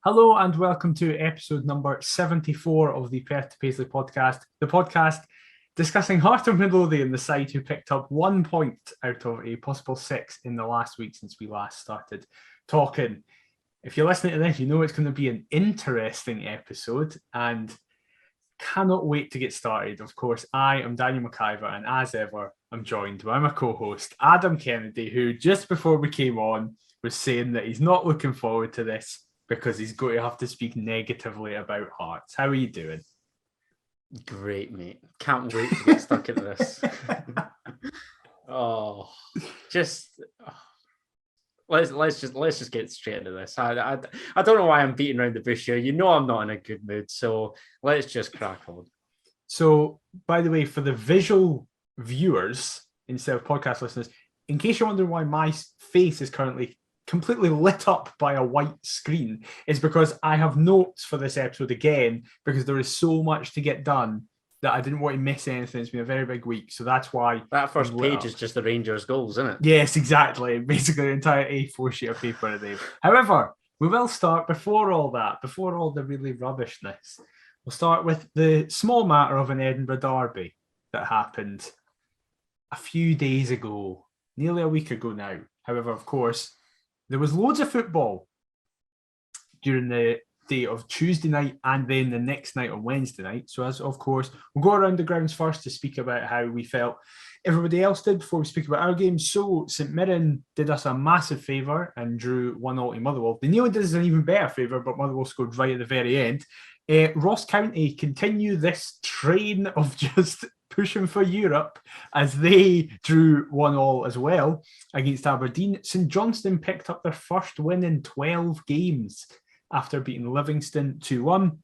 Hello and welcome to episode number 74 of the Perth to Paisley Podcast. The podcast discussing Heart of Midlothian, the side who picked up 1 point out of a possible 6 in the last week since we last started talking. If you're listening to this, you know it's going to be an interesting episode and cannot wait to get started. Of course, I am Daniel McIver, and as ever, I'm joined by my co-host, Adam Kennedy, who just before we came on was saying that he's not looking forward to this because he's going to have to speak negatively about Hearts. How are you doing? Great, mate. Can't wait to get stuck into this. Let's just get straight into this. I don't know why I'm beating around the bush here. You know I'm not in a good mood, so let's just crack on. So, by the way, for the visual viewers instead of podcast listeners, in case you're wondering why my face is currently completely lit up by a white screen, is because I have notes for this episode again, because there is so much to get done that I didn't want to miss anything. It's been a very big week, so that's why that first page is just the Rangers' goals, isn't it? Yes, exactly. Basically, the entire A4 sheet of paper today. However, we will start before all the really rubbishness. We'll start with the small matter of an Edinburgh derby that happened a few days ago, nearly a week ago now. However, of course, there was loads of football during the day of Tuesday night and then the next night on Wednesday night. So as of course, we'll go around the grounds first to speak about how we felt everybody else did before we speak about our game. So St Mirren did us a massive favour and drew 1-0 to Motherwell. They nearly did us an even better favour, but Motherwell scored right at the very end. Ross County continue this train of just pushing for Europe as they drew 1-1 as well against Aberdeen. St Johnstone picked up their first win in 12 games after beating Livingston 2-1.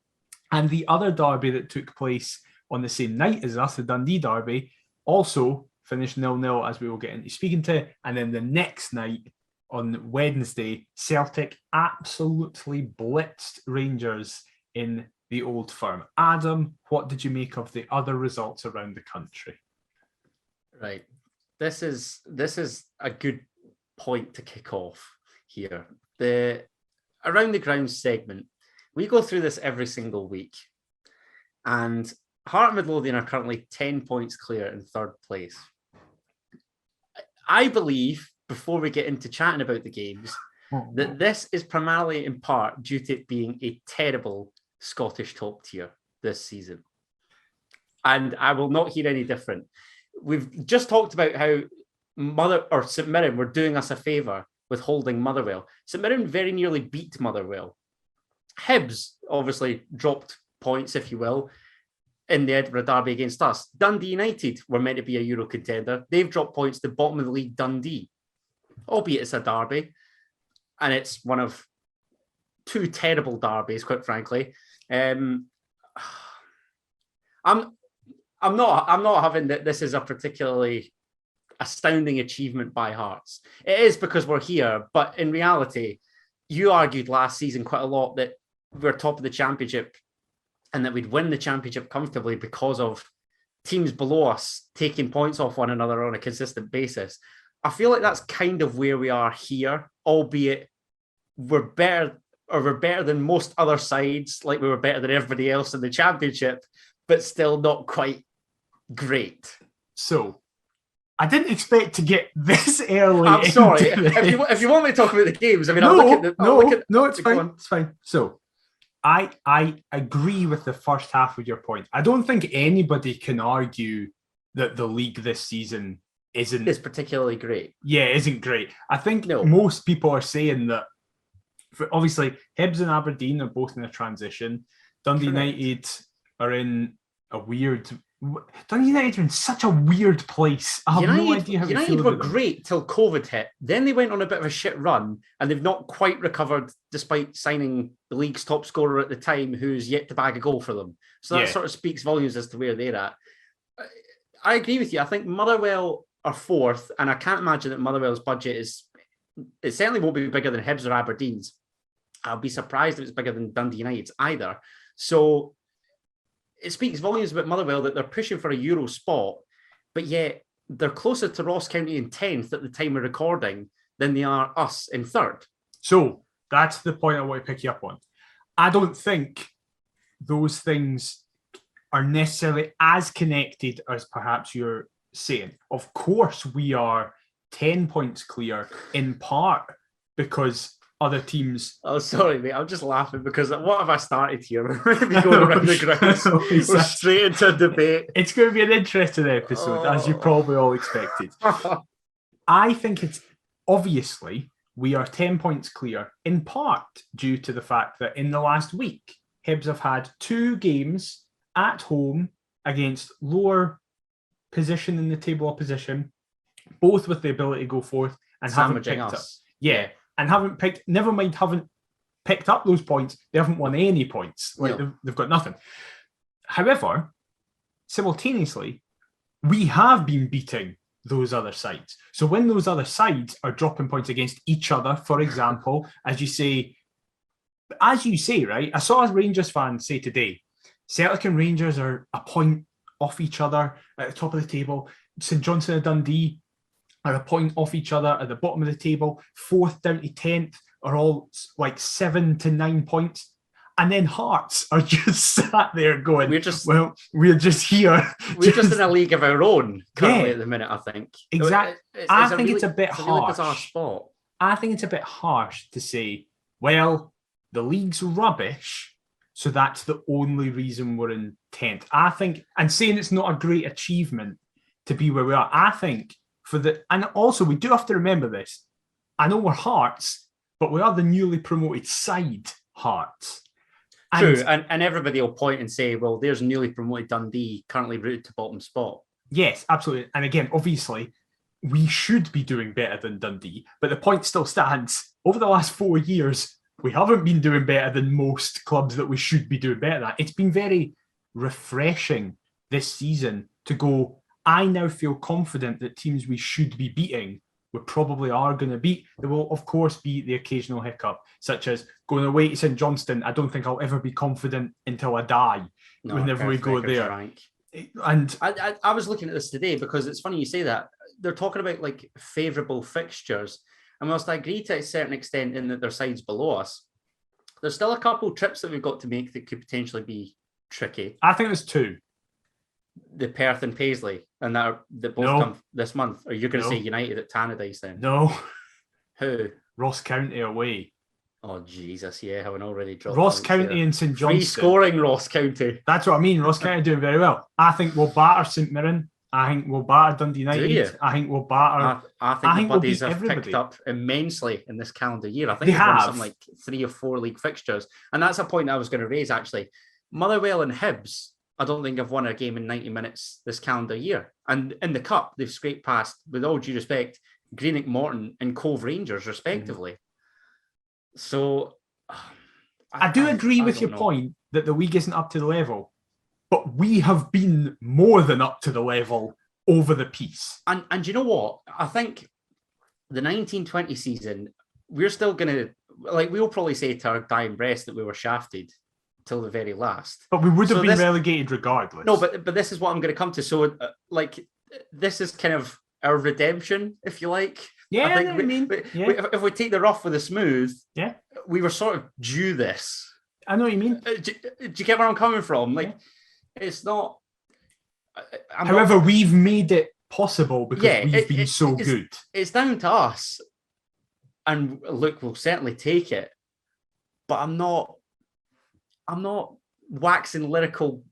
And the other derby that took place on the same night as us, the Dundee derby, also finished 0-0, as we will get into speaking to. And then the next night on Wednesday, Celtic absolutely blitzed Rangers in the Old Firm. Adam, what did you make of the other results around the country? Right. This is a good point to kick off here. The Around the Grounds segment, we go through this every single week. And Heart and Midlothian are currently 10 points clear in third place. I believe, before we get into chatting about the games, that this is primarily in part due to it being a terrible Scottish top tier this season. And I will not hear any different. We've just talked about how St Mirren were doing us a favour with holding Motherwell. St Mirren very nearly beat Motherwell. Hibs obviously dropped points, if you will, in the Edinburgh derby against us. Dundee United were meant to be a Euro contender. They've dropped points to bottom of the league Dundee, albeit it's a derby, and it's one of two terrible derbies, quite frankly. I'm not having that this is a particularly astounding achievement by Hearts. It is because we're here, but in reality, you argued last season quite a lot that we're top of the championship and that we'd win the championship comfortably because of teams below us taking points off one another on a consistent basis. I feel like that's kind of where we are here, albeit we're better than most other sides, like we were better than everybody else in the championship, but still not quite great. So, I didn't expect to get this early. I'm sorry. If you want me to talk about the games, I mean, it's fine. It's fine. So, I agree with the first half of your point. I don't think anybody can argue that the league this season isn't particularly great. Yeah, isn't great. I think most people are saying that. Obviously, Hibs and Aberdeen are both in a transition. Dundee United are in a weird. Dundee United are in such a weird place. I have no idea how United were great till COVID hit. Then they went on a bit of a shit run, and they've not quite recovered, despite signing the league's top scorer at the time, who's yet to bag a goal for them. So that sort of speaks volumes as to where they're at. I agree with you. I think Motherwell are fourth, and I can't imagine that Motherwell's budget is. It certainly won't be bigger than Hibs or Aberdeen's. I'll be surprised if it's bigger than Dundee United's either. So it speaks volumes about Motherwell that they're pushing for a Euro spot, but yet they're closer to Ross County in 10th at the time of recording than they are us in third. So that's the point I want to pick you up on. I don't think those things are necessarily as connected as perhaps you're saying. Of course, we are 10 points clear in part because other teams... Oh, sorry, mate. I'm just laughing because what have I started here? We're going to be going around the grounds. We're straight into a debate. It's going to be an interesting episode, as you probably all expected. I think it's obviously we are 10 points clear, in part due to the fact that in the last week, Hibs have had 2 games at home against lower position in the table opposition, both with the ability to go forth and haven't picked up. Yeah, and haven't picked up those points. They haven't won any points. They've got nothing. However, simultaneously, we have been beating those other sides. So when those other sides are dropping points against each other, for example, as you say, right? I saw a Rangers fan say today, Celtic and Rangers are a point off each other at the top of the table. St Johnstone and Dundee are a point off each other at the bottom of the table. 4th down to 10th are all like 7 to 9 points. And then Hearts are just sat there going, we're just here. We're just in a league of our own currently at the minute, I think. Exactly. I think it's a bit harsh. Really bizarre spot. I think it's a bit harsh to say, well, the league's rubbish, so that's the only reason we're in 10th. I think, and saying it's not a great achievement to be where we are, I think and also we do have to remember this. I know we're Hearts, but we are the newly promoted side Hearts. True, and everybody will point and say, well, there's newly promoted Dundee, currently rooted to bottom spot. Yes, absolutely. And again, obviously, we should be doing better than Dundee, but the point still stands. Over the last 4 years, we haven't been doing better than most clubs that we should be doing better than. It's been very refreshing this season to go, I now feel confident that teams we should be beating, we probably are going to beat. There will, of course, be the occasional hiccup, such as going away to St Johnstone. I don't think I'll ever be confident until I die whenever we go there. Rank. And I was looking at this today because it's funny you say that. They're talking about like favourable fixtures. And whilst I agree to a certain extent in that their sides below us, there's still a couple trips that we've got to make that could potentially be tricky. I think there's 2. The Perth and Paisley, and that both come this month. Or you're going to say United at Tannadice then? No. Who? Ross County away. Oh, Jesus, yeah, haven't already dropped Ross County and St Johnstone. Free scoring Ross County. That's what I mean. Ross County doing very well. I think we'll batter St Mirren. I think we'll batter Dundee United. I think we'll batter... I think the buddies have picked up immensely in this calendar year. I think they've won something like 3 or 4 league fixtures. And that's a point I was going to raise, actually. Motherwell and Hibs, I don't think I've won a game in 90 minutes this calendar year. And in the Cup, they've scraped past, with all due respect, Greenock Morton and Cove Rangers, respectively. Mm-hmm. So... I do agree with your point that the league isn't up to the level. But we have been more than up to the level over the piece. And you know what? I think the 1920 season, we're still going to... Like, we'll probably say to our dying breast that we were shafted till the very last. But we would have been relegated regardless. No, but this is what I'm going to come to. So, this is kind of our redemption, if you like. Yeah, I think if we take the rough with the smooth, we were sort of due this. I know what you mean. Do you get where I'm coming from? Like, it's not... However, we've made it possible because we've been so good. It's down to us. And look, we'll certainly take it. But I'm not waxing lyrical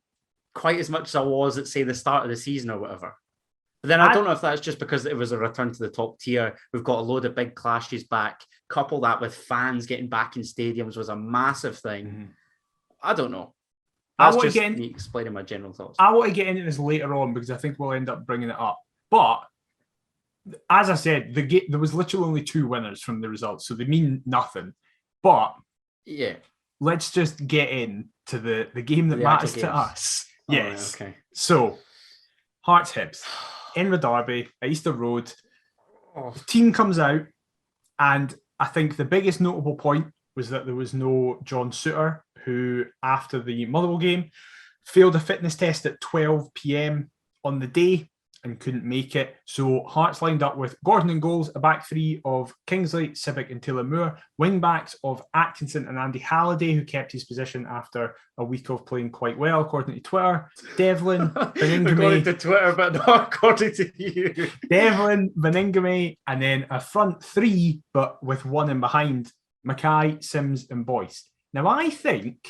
quite as much as I was at, say, the start of the season or whatever. But then I don't know if that's just because it was a return to the top tier. We've got a load of big clashes back. Couple that with fans getting back in stadiums was a massive thing. Mm-hmm. I don't know. That's just me explaining my general thoughts. I want to get into this later on because I think we'll end up bringing it up. But as I said, there was literally only 2 winners from the results, so they mean nothing. But let's just get into the game that matters to us. Yes. Right, okay. So, Hearts Hibs in the derby at Easter Road. The team comes out, and I think the biggest notable point was that there was no John Souttar, who, after the Motherwell game, failed a fitness test at 12 p.m. on the day. and couldn't make it. So Hearts lined up with Gordon in goals, a back three of Kingsley, Civic and Taylor Moore, wing backs of Atkinson and Andy Halliday, who kept his position after a week of playing quite well, according to Twitter. Devlin, Beningame. According to Twitter, but not according to you. Devlin, Beningame, and then a front three, but with one in behind, Mackay, Sims and Boyce. Now, I think,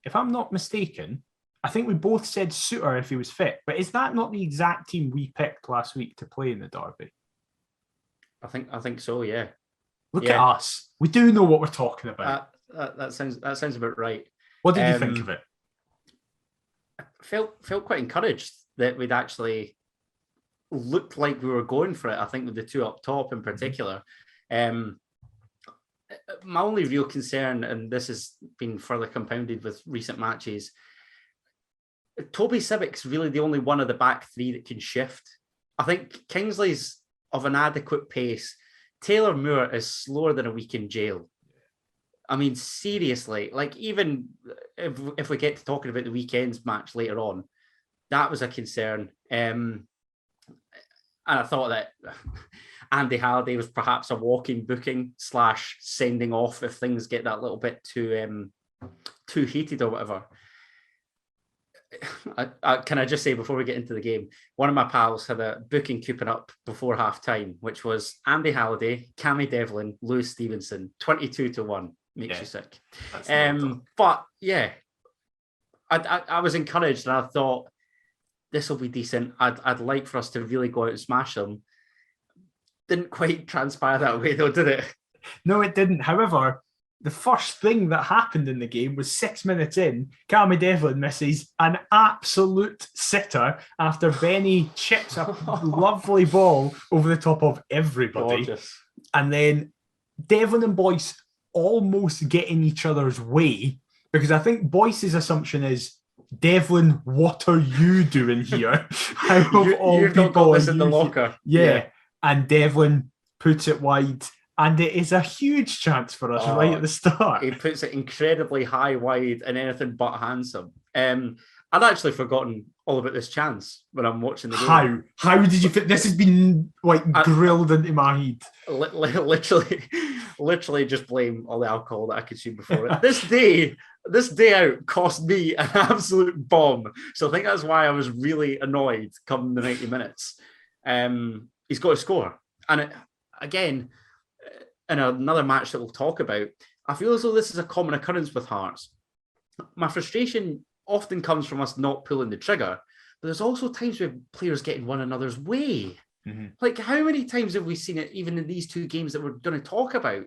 if I'm not mistaken, I think we both said Suter if he was fit, but is that not the exact team we picked last week to play in the derby? I think so. Yeah. Look at us. We do know what we're talking about. That sounds about right. What did you think of it? I felt quite encouraged that we'd actually looked like we were going for it. I think with the two up top in particular. My only real concern, and this has been further compounded with recent matches, Toby Civic's really the only one of the back three that can shift. I think Kingsley's of an adequate pace. Taylor Moore is slower than a week in jail. I mean, seriously, like even if we get to talking about the weekend's match later on, that was a concern. And I thought that Andy Halliday was perhaps a walking booking / sending off if things get that little bit too heated or whatever. Can I just say before we get into the game, one of my pals had a booking coupon up before half time, which was Andy Halliday, Cammy Devlin, Lewis Stevenson, 22-1. Makes you sick. But yeah, I was encouraged and I thought this will be decent. I'd like for us to really go out and smash them. Didn't quite transpire that way though, did it? No, it didn't. However, the first thing that happened in the game was 6 minutes in, Cammy Devlin misses an absolute sitter after Benny chips a lovely ball over the top of everybody. Gorgeous. And then Devlin and Boyce almost get in each other's way, because I think Boyce's assumption is, Devlin, what are you doing here? You've not got this in the locker. Yeah. And Devlin puts it wide. And it is a huge chance for us right at the start. He puts it incredibly high, wide, and anything but handsome. I'd actually forgotten all about this chance when I'm watching the game. How did you fit? This has been like grilled into my head. Literally just blame all the alcohol that I consumed before it. This day out cost me an absolute bomb. So I think that's why I was really annoyed come the 90 minutes. He's got to score. And again, in another match that we'll talk about, I feel as though this is a common occurrence with Hearts. My frustration often comes from us not pulling the trigger, but there's also times where players get in one another's way. Mm-hmm. Like, how many times have we seen it, even in these two games that we're going to talk about?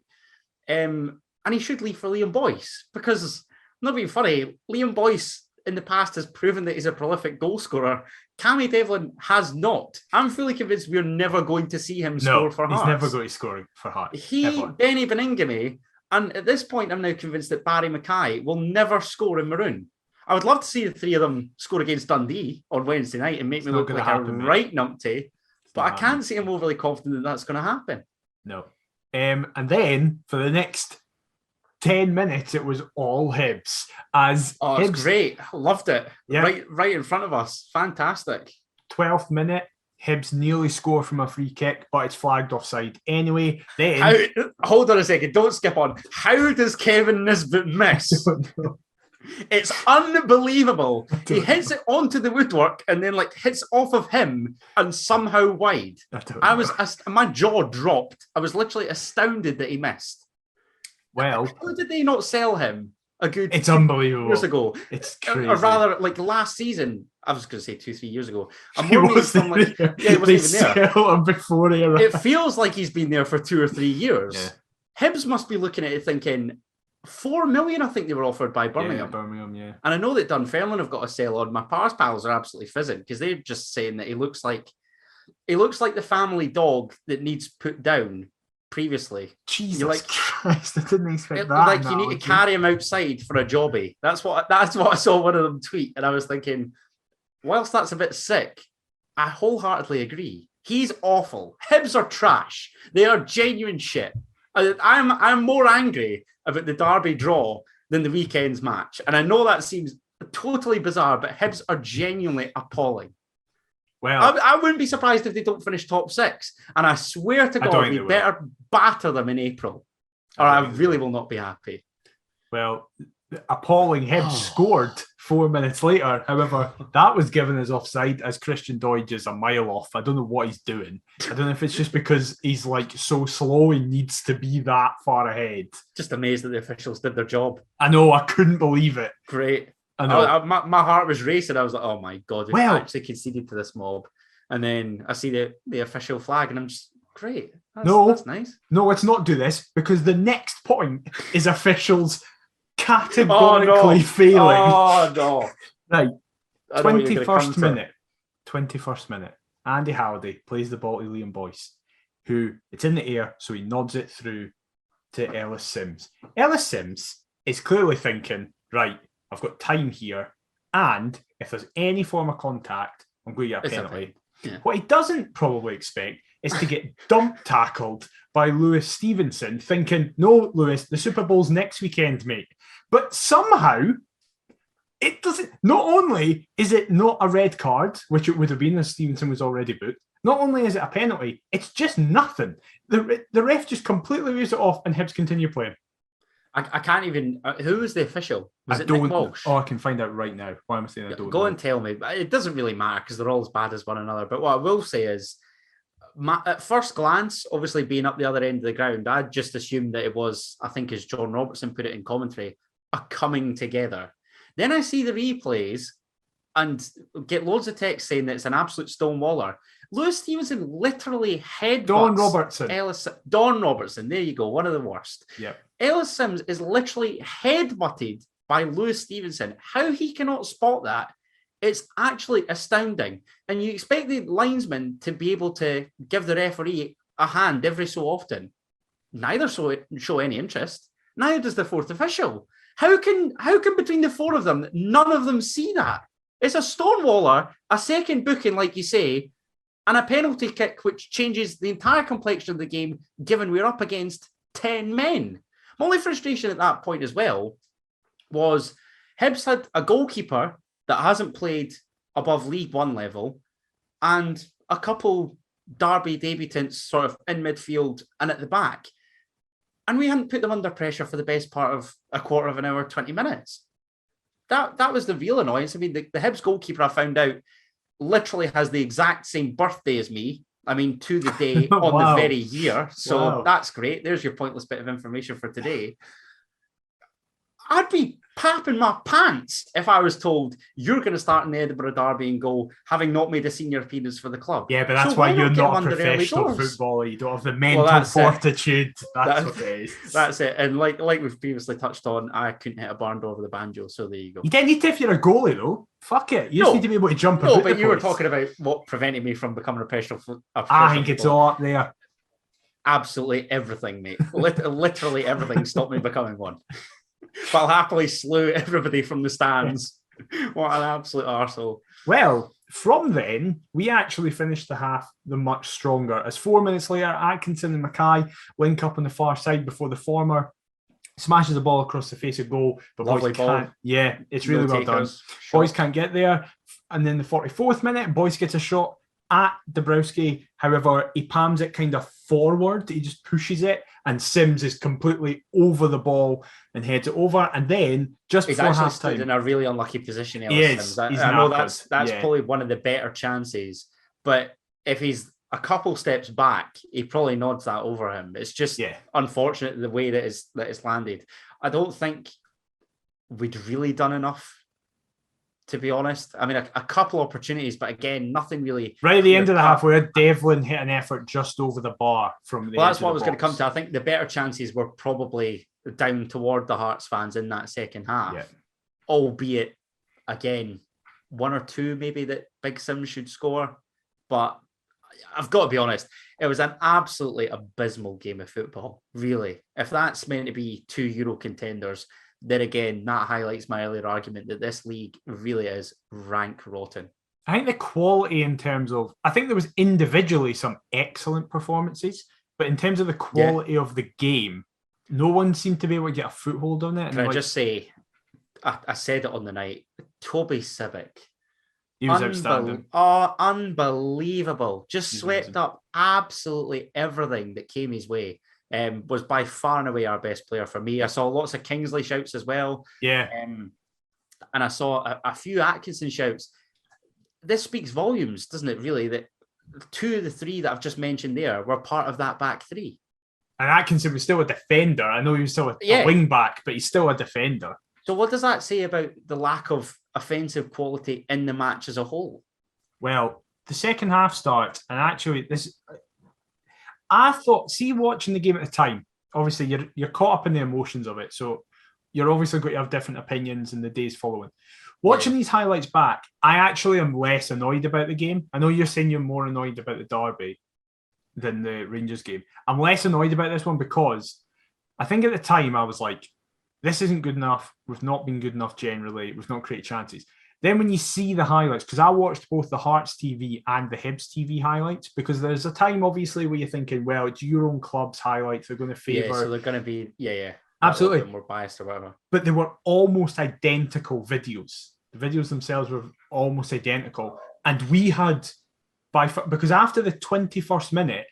And he should leave for Liam Boyce, because, not being funny, Liam Boyce in the past has proven that he's a prolific goal scorer. Cammy Devlin has not. I'm fully convinced we're never going to see him score for Hearts. He's never going to score for Hearts. Benny Beningame, and at this point, I'm now convinced that Barry Mackay will never score in Maroon. I would love to see the three of them score against Dundee on Wednesday night and make me look like a right numpty, but I can't see him overly confident that that's going to happen. No. And then for the next 10 minutes, it was all Hibs. It was great. Loved it. Yeah. Right in front of us. Fantastic. 12th minute, Hibs nearly score from a free kick, but it's flagged offside. Anyway, then... Hold on a second. Don't skip on. How does Kevin Nisbet miss? It's unbelievable. He hits it onto the woodwork and then hits off of him and somehow wide. My jaw dropped. I was literally astounded that he missed. Well, how did they not sell him it's unbelievable. Years ago? It's crazy. Or rather, last season. I was going to say 2-3 years ago. He wasn't even there. Before he arrived. It feels like he's been there for 2 or 3 years. Yeah. Hibs must be looking at it thinking, 4 million, I think they were offered by Birmingham. Yeah, Birmingham, yeah. And I know that Dunfermline have got a sale on. My pals are absolutely fizzing because they're just saying that he looks like the family dog that needs put down previously. Jesus Christ, I didn't expect that. You need to carry him outside for a jobby. That's what I saw one of them tweet, and I was thinking, whilst that's a bit sick, I wholeheartedly agree. He's awful. Hibs are trash. They are genuine shit. I'm more angry about the derby draw than the weekend's match. And I know that seems totally bizarre, but Hibs are genuinely appalling. Well, I wouldn't be surprised if they don't finish top 6. And I swear to God, we better batter them in April, or I really will not be happy. Well, appalling Hibs scored 4 minutes later. However, that was given as offside as Christian Doidge is a mile off. I don't know what he's doing. I don't know if it's just because he's like so slow he needs to be that far ahead. Just amazed that the officials did their job. I know, I couldn't believe it. Great. I know. My heart was racing. I was like, oh my God, we've actually conceded to this mob. And then I see the official flag and I'm just, great. That's nice. No, let's not do this because the next point is officials categorically failing. Oh, no. Right. 21st minute. Andy Halliday plays the ball to Liam Boyce, who it's in the air, so he nods it through to Ellis Sims. Ellis Sims is clearly thinking, right, I've got time here, and if there's any form of contact, I'm going to get a penalty. Yeah. What he doesn't probably expect is to get dump tackled by Lewis Stevenson, thinking, no, Lewis, the Super Bowl's next weekend, mate. But somehow, it doesn't. Not only is it not a red card, which it would have been as Stevenson was already booked, not only is it a penalty, it's just nothing. The ref just completely waves it off and Hibs continue playing. I can't even... who was the official? Was it Nick Walsh? Oh, I can find out right now. Why am I saying I don't Go know? and tell me. It doesn't really matter because they're all as bad as one another. But what I will say is, at first glance, obviously being up the other end of the ground, I just assumed that it was, I think as John Robertson put it in commentary, a coming together. Then I see the replays and get loads of text saying that it's an absolute stonewaller. Lewis Stevenson literally headbutts Don Robertson. Don Robertson, there you go, one of the worst. Yep. Ellis Sims is literally headbutted by Lewis Stevenson. How he cannot spot that, it's actually astounding. And you expect the linesman to be able to give the referee a hand every so often. Neither show any interest. Neither does the fourth official. How can between the four of them, none of them see that? It's a stonewaller, a second booking, like you say, and a penalty kick, which changes the entire complexion of the game, given we're up against 10 men. My only frustration at that point as well was Hibs had a goalkeeper that hasn't played above League One level and a couple Derby debutants sort of in midfield and at the back. And we hadn't put them under pressure for the best part of a quarter of an hour, 20 minutes. That was the real annoyance. I mean, the Hibs goalkeeper, I found out, literally has the exact same birthday as me. I mean, to the day on the very year. So that's great. There's your pointless bit of information for today. I'd be papping my pants if I was told you're going to start in the Edinburgh Derby and go, having not made a senior appearance for the club. Yeah, but that's why you're not a professional footballer. You don't have the mental fortitude. That's what it is. That's it. And like we've previously touched on, I couldn't hit a barn door over the banjo. So there you go. You don't need to if you're a goalie, though. Fuck it. You just need to be able to jump. No, but you were talking about what prevented me from becoming a professional I think it's all up there. Absolutely everything, mate. Literally everything stopped me becoming one. But I'll happily slew everybody from the stands. What an absolute arsehole. Well, from then, we actually finished the half much stronger. As 4 minutes later, Atkinson and Mackay link up on the far side before the former smashes the ball across the face of goal. But Boyce can't. Yeah, it's really well done. Boyce can't get there. And then the 44th minute, Boyce gets a shot at Dabrowski. However, he palms it kind of forward. He just pushes it. And Sims is completely over the ball and heads it over. And then just he's before actually half time, stood in a really unlucky position. Sims. I know that's probably one of the better chances. But if he's a couple steps back, he probably nods that over him. It's just unfortunate the way that it's landed. I don't think we'd really done enough, to be honest. I mean, a couple opportunities, but again, nothing really. Right at the end of the half, where Devlin hit an effort just over the bar from the. Well, that's what I was going to come to. I think the better chances were probably down toward the Hearts fans in that second half, albeit again, one or two maybe that Big Sim should score. But I've got to be honest, it was an absolutely abysmal game of football. Really, if that's meant to be 2 Euro contenders. Then again, that highlights my earlier argument that this league really is rank rotten. I think the quality in terms of, I think there was individually some excellent performances, but in terms of the quality of the game, no one seemed to be able to get a foothold on it. Can I just say, I said it on the night, Toby Civic He was outstanding. Oh, unbelievable. Just swept up absolutely everything that came his way. Was by far and away our best player for me. I saw lots of Kingsley shouts as well. Yeah. And I saw a few Atkinson shouts. This speaks volumes, doesn't it, really, that 2 of the 3 that I've just mentioned there were part of that back 3. And Atkinson was still a defender. I know he was still a wing back, but he's still a defender. So what does that say about the lack of offensive quality in the match as a whole? Well, the second half starts, and actually I thought, see, watching the game at the time, obviously you're caught up in the emotions of it, so you're obviously going to have different opinions in the days following. Watching these highlights back, I actually am less annoyed about the game. I know you're saying you're more annoyed about the derby than the Rangers game. I'm less annoyed about this one because I think at the time I was like, this isn't good enough. We've not been good enough generally. We've not created chances. Then when you see the highlights, because I watched both the Hearts TV and the Hibs TV highlights, because there's a time, obviously, where you're thinking, well, it's your own club's highlights. They're going to favour... Yeah, so they're going to be... Yeah. Absolutely. More biased or whatever. But they were almost identical videos. The videos themselves were almost identical. And we had... Because after the 21st minute,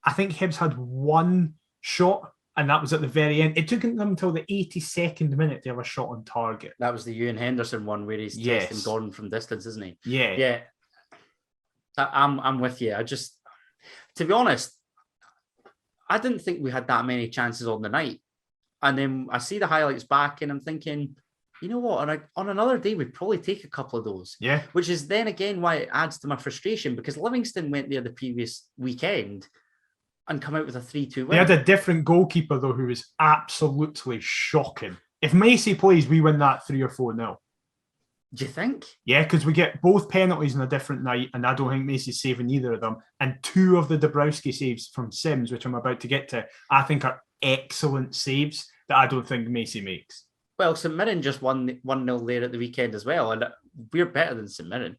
I think Hibs had one shot, and that was at the very end. It took them until the 82nd minute to have a shot on target. That was the Ewan Henderson one where he's testing Gordon from distance, isn't he? Yeah. I'm with you. To be honest, I didn't think we had that many chances on the night. And then I see the highlights back and I'm thinking, you know what? On another day, we'd probably take a couple of those. Yeah. Which is then again why it adds to my frustration, because Livingston went there the previous weekend and come out with a 3-2 win. They had a different goalkeeper, though, who was absolutely shocking. If Macy plays, we win that 3 or 4-0. Do you think? Yeah, because we get both penalties on a different night, and I don't think Macy's saving either of them. And 2 of the Dabrowski saves from Sims, which I'm about to get to, I think are excellent saves that I don't think Macy makes. Well, St Mirren just won 1-0 there at the weekend as well, and we're better than St Mirren.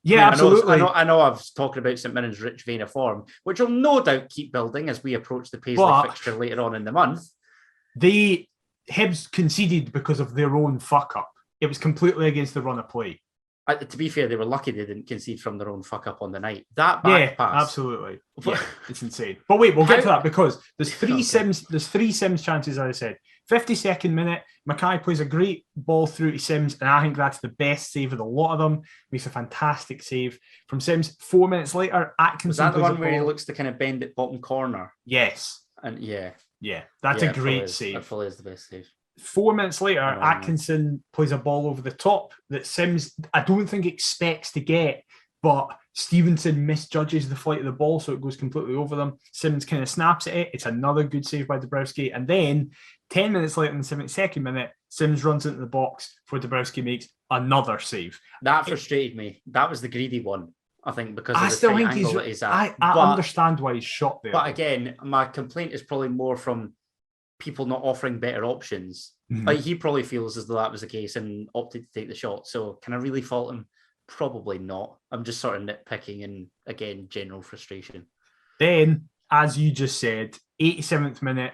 Yeah, absolutely. I know I've talked about St Mirren's rich vein of form, which will no doubt keep building as we approach the Paisley fixture later on in the month. The Hibs conceded because of their own fuck-up. It was completely against the run of play. To be fair, they were lucky they didn't concede from their own fuck-up on the night. That back pass... absolutely. Yeah, it's insane. But wait, we'll get to that because there's 3 Sims. There's 3 Sims chances, as I said. 52nd minute, Mackay plays a great ball through to Sims, and I think that's the best save of the lot of them. Makes a fantastic save from Sims. 4 minutes later, Atkinson. Was that the plays one where he looks to kind of bend at bottom corner? Yes. And yeah, that's a great save. That probably is the best save. 4 minutes later, Atkinson plays a ball over the top that Sims, I don't think, expects to get, but Stevenson misjudges the flight of the ball, so it goes completely over them. Sims kind of snaps at it. It's another good save by Dabrowski. And then 10 minutes later, in the 72nd minute, Sims runs into the box before Dabrowski makes another save. That frustrated me. That was the greedy one, I think, because of I the still tight think angle that he's at. I understand why he's shot there. But again, my complaint is probably more from people not offering better options. Mm-hmm. Like, he probably feels as though that was the case and opted to take the shot. So can I really fault him? Probably not. I'm just sort of nitpicking and, again, general frustration. Then, as you just said, 87th minute,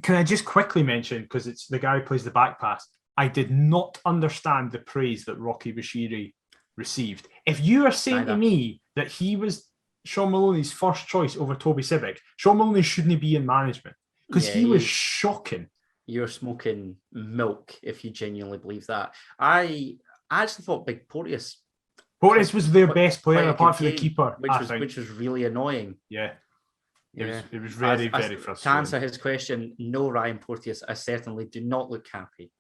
can I just quickly mention, because it's the guy who plays the back pass, I did not understand the praise that Rocky Bashiri received. If you are saying to me that he was Sean Maloney's first choice over Toby Sibic, Sean Maloney shouldn't be in management, because he was shocking. You're smoking milk if you genuinely believe that. I actually thought Big Porteous was their best player apart from the keeper, which was really annoying. Yeah. It was very, very frustrating. To answer his question, no, Ryan Porteous, I certainly do not look happy.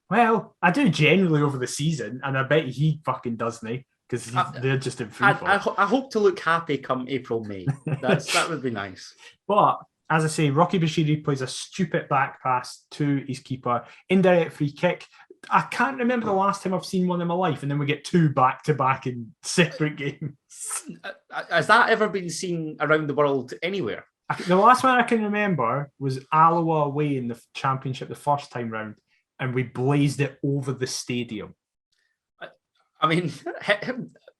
Well, I do generally over the season, and I bet he fucking doesn't, because they're just in free fall. I hope to look happy come April, May. That would be nice. But as I say, Rocky Bashiri plays a stupid back pass to his keeper, indirect free kick. I can't remember the last time I've seen one in my life, and then we get 2 back-to-back in separate games. Has that ever been seen around the world anywhere? The last one I can remember was Alloa away in the Championship the first time round, and we blazed it over the stadium. I mean,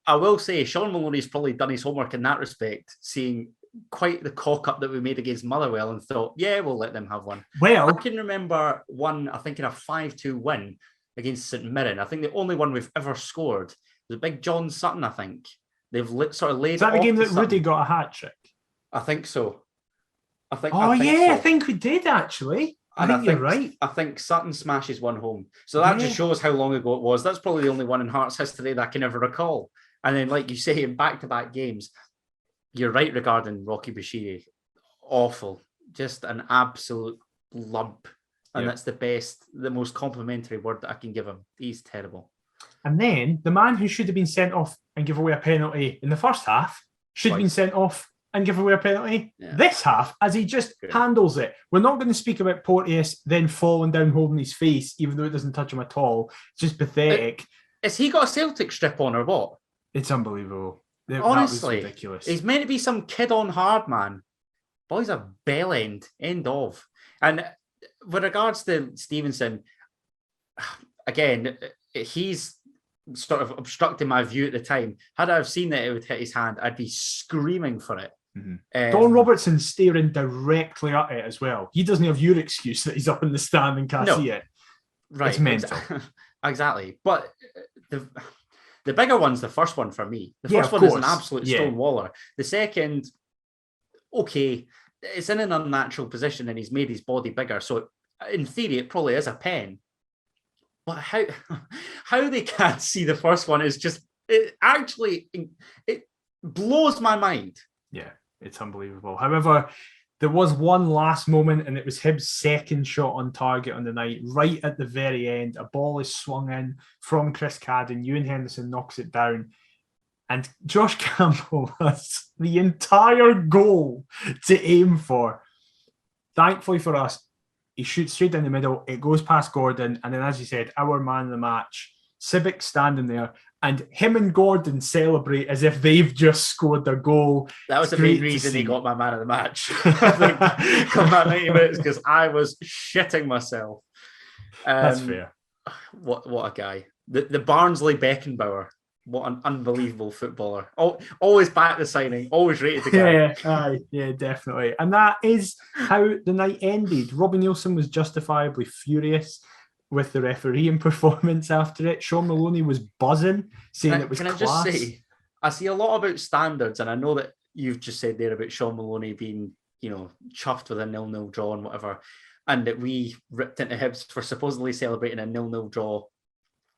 I will say Sean Maloney's probably done his homework in that respect, seeing quite the cock-up that we made against Motherwell and thought, yeah, we'll let them have one. Well, I can remember one, I think in a 5-2 win against St Mirren. I think the only one we've ever scored The big John Sutton, I think. They've sort of laid. Is that the off game to that Rudy Sutton. got a hat trick? I think so. I think. Oh I think yeah, so. I think we did actually. I think you're right. I think Sutton smashes one home. So that just shows how long ago it was. That's probably the only one in Hearts history that I can ever recall. And then, like you say, in back-to-back games, you're right regarding Rocky Bashiri. Awful. Just an absolute lump. And that's the most complimentary word that I can give him. He's terrible. And then the man who should have been sent off and give away a penalty in the first half should have been sent off and give away a penalty this half, as he just handles it. We're not going to speak about Porteous then falling down holding his face, even though it doesn't touch him at all. It's just pathetic. Has he got a Celtic strip on or what? It's unbelievable. Honestly, that was ridiculous. He's meant to be some kid on hard, man. Boy's a bell end of. And with regards to Stevenson, again, he's sort of obstructing my view at the time. Had I have seen that it would hit his hand, I'd be screaming for it. Mm-hmm. Don Robertson's staring directly at it as well. He doesn't have your excuse that he's up in the stand and can't see it. Right. It's mental. Exactly. But the bigger one's the first one for me. The first one is an absolute stonewaller. The second, okay, it's in an unnatural position and he's made his body bigger. So in theory, it probably is a pen. But how they can't see the first one is just, it blows my mind. Yeah, it's unbelievable. However, there was one last moment, and it was Hibs' second shot on target on the night. Right at the very end, a ball is swung in from Chris Cadden. Ewan Henderson knocks it down. And Josh Campbell has the entire goal to aim for. Thankfully for us, he shoots straight down the middle. It goes past Gordon. And then, as you said, our man of the match, Civic standing there. And him and Gordon celebrate as if they've just scored their goal. That was the main reason he got my man of the match. Come back 90 minutes because I was shitting myself. That's fair. What a guy. The Barnsley Beckenbauer. What an unbelievable footballer. Always back the signing, always rated the guy. Yeah, definitely. And that is how the night ended. Robbie Nielsen was justifiably furious with the refereeing performance after it. Sean Maloney was buzzing, saying it was class. Can I just say, I see a lot about standards, and I know that you've just said there about Sean Maloney being, chuffed with a 0-0 draw and whatever, and that we ripped into Hibs for supposedly celebrating a 0-0 draw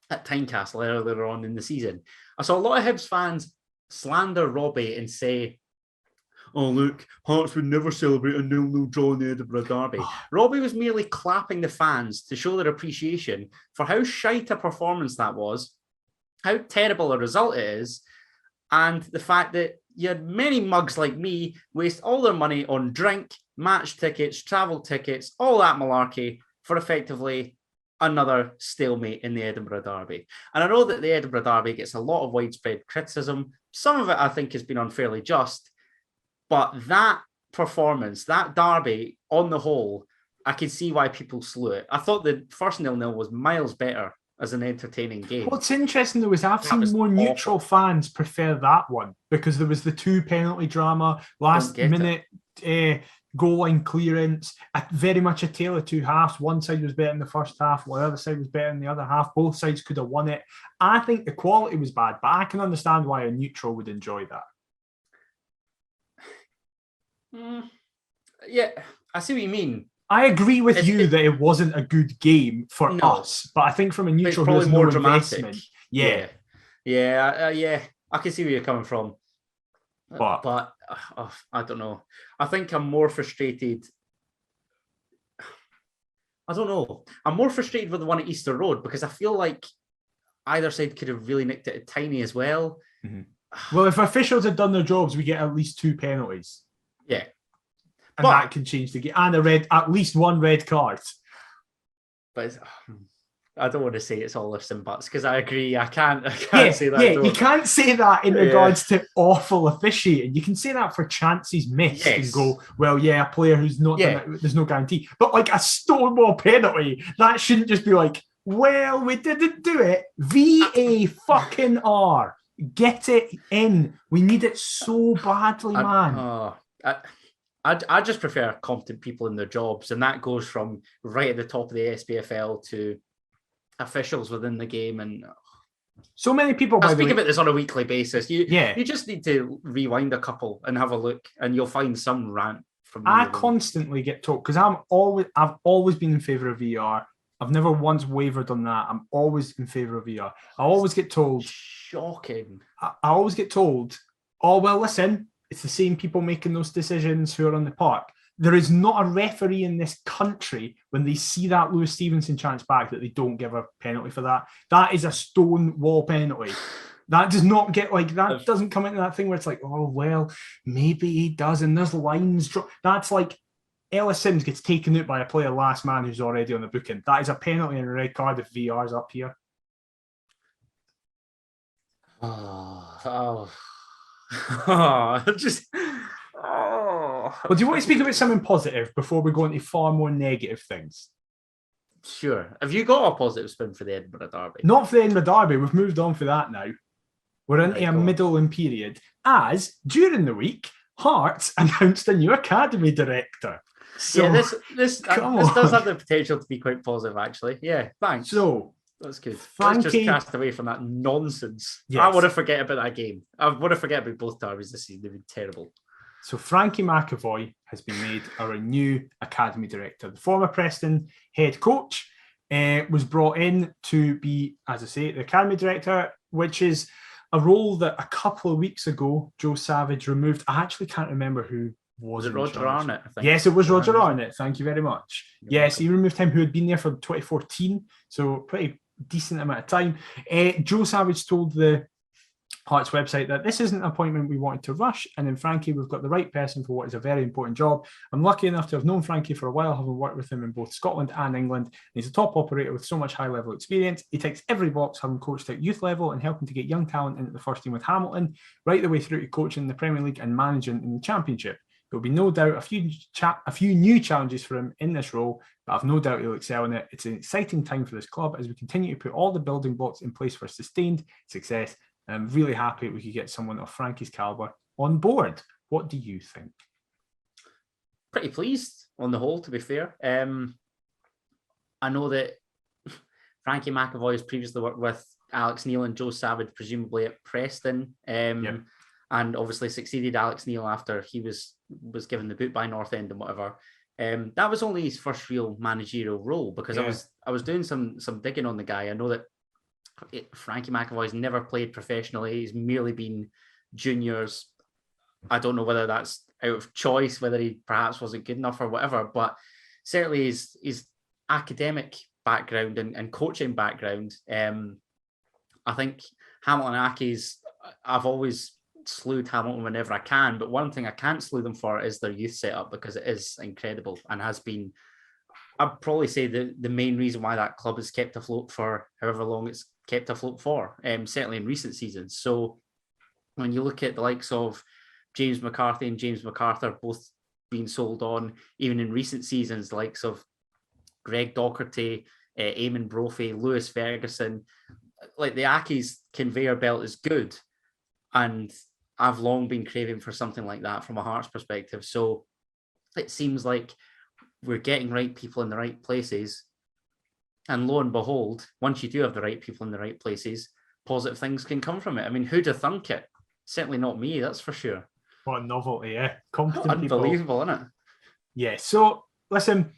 at Tynecastle earlier on in the season. I saw a lot of Hibs fans slander Robbie and say, oh, look, Hearts would never celebrate a 0-0 draw in the Edinburgh derby. Robbie was merely clapping the fans to show their appreciation for how shite a performance that was, how terrible a result it is, and the fact that you had many mugs like me waste all their money on drink, match tickets, travel tickets, all that malarkey for effectively another stalemate in the Edinburgh derby. And I know that the Edinburgh derby gets a lot of widespread criticism. Some of it, I think, has been unfairly just. But that performance, that derby, on the whole, I can see why people slew it. I thought the first 0-0 was miles better as an entertaining game. What's interesting, though, is I've seen more neutral fans prefer that one because there was the 2 penalty drama, last minute goal line clearance, very much a tale of two halves. One side was better in the first half, while the other side was better in the other half. Both sides could have won it. I think the quality was bad, but I can understand why a neutral would enjoy that. Yeah, I see what you mean. I agree with you that it wasn't a good game for us, but I think from a neutral, probably more dramatic. Investment, yeah, I can see where you're coming from. But I don't know. I think I'm more frustrated. I don't know. I'm more frustrated with the one at Easter Road because I feel like either side could have really nicked it at tiny as well. Mm-hmm. Well, if officials had done their jobs, we get at least 2 penalties. Yeah. And that can change the game. And at least 1 red card. But I don't want to say it's all ifs and buts because I agree. I can't say that. Yeah, you can't say that in regards to awful officiating. You can say that for chances missed and go, well, a player who's not done it, there's no guarantee. But like a Stonewall penalty, that shouldn't just be like, well, we didn't do it. VAR. Get it in. We need it so badly, man. I just prefer competent people in their jobs, and that goes from right at the top of the SPFL to officials within the game. And So many people. I speak about this on a weekly basis. You Yeah. you just need to rewind a couple and have a look, and you'll find some rant from me. I constantly get told, because I've always been in favour of VR. I've never once wavered on that. I'm always in favour of VR. I always get told. Shocking. I always get told, oh, well, listen, it's the same people making those decisions who are on the park. There is not a referee in this country when they see that Lewis Stevenson chance back that they don't give a penalty for that. That is a stone wall penalty. That does not get that doesn't come into that thing where it's like, oh, well, maybe he does. And there's lines. That's like Ellis Sims gets taken out by a player last man who's already on the booking. That is a penalty and a red card if VR's up here. Well, do you want to speak about something positive before we go into far more negative things? Sure. Have you got a positive spin for the Edinburgh Derby? Not for the Edinburgh Derby. We've moved on for that now. We're into a middling period as, during the week, Hearts announced a new academy director. So, this does have the potential to be quite positive, actually. Yeah, thanks. So, that's good. Frankie, let's just cast away from that nonsense. Yes. I want to forget about that game. I want to forget about both derbies this season. They've been terrible. So Frankie McAvoy has been made our new academy director. The former Preston head coach was brought in to be, as I say, the academy director, which is a role that a couple of weeks ago Joe Savage removed. I actually can't remember who was it. Roger Arnott, I think. Yes, it was Roger Arnott. Thank you very much. Yes, he removed him, who had been there from 2014, so pretty decent amount of time. Joe Savage told the Hearts website that this isn't an appointment we wanted to rush, and in Frankie, we've got the right person for what is a very important job. I'm lucky enough to have known Frankie for a while, having worked with him in both Scotland and England. And he's a top operator with so much high-level experience. He ticks every box, having coached at youth level and helping to get young talent into the first team with Hamilton, right the way through to coaching in the Premier League and managing in the Championship. There will be no doubt a few new challenges for him in this role, but I've no doubt he'll excel in it. It's an exciting time for this club as we continue to put all the building blocks in place for sustained success. I'm really happy we could get someone of Frankie's calibre on board. What do you think? Pretty pleased on the whole, to be fair. I know that Frankie McAvoy has previously worked with Alex Neil and Joe Savage, presumably at Preston, and obviously succeeded Alex Neil after he was given the boot by North End and whatever. That was only his first real managerial role, because I was doing some digging on the guy. I know that Frankie McAvoy's never played professionally. He's merely been juniors. I don't know whether that's out of choice, whether he perhaps wasn't good enough or whatever, but certainly his academic background and coaching background. I think Hamilton Accies, I've always slewed Hamilton whenever I can, but one thing I can't slew them for is their youth setup, because it is incredible and has been, I'd probably say, the main reason why that club has kept afloat for however long it's kept afloat for, certainly in recent seasons. So when you look at the likes of James McCarthy and James MacArthur both being sold on, even in recent seasons, the likes of Greg Docherty, Eamon Brophy, Lewis Ferguson, like the Accies conveyor belt is good. And I've long been craving for something like that from a Hearts perspective. So it seems like we're getting right people in the right places. And lo and behold, once you do have the right people in the right places, positive things can come from it. I mean, who'd have thunk it? Certainly not me, that's for sure. What a novelty, yeah. Competent Unbelievable, people. Isn't it? Yeah, so listen,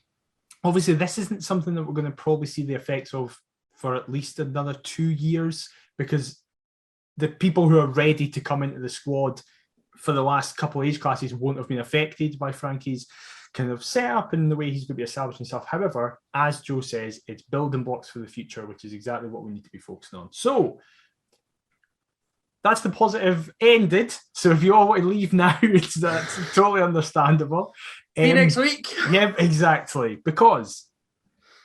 obviously this isn't something that we're going to probably see the effects of for at least another 2 years, because the people who are ready to come into the squad for the last couple of age classes won't have been affected by Frankie's kind of setup and the way he's going to be established and stuff. However, as Joe says, it's building blocks for the future, which is exactly what we need to be focusing on. So that's the positive ended. So if you all want to leave now, that's totally understandable. See you next week. Yeah, exactly. Because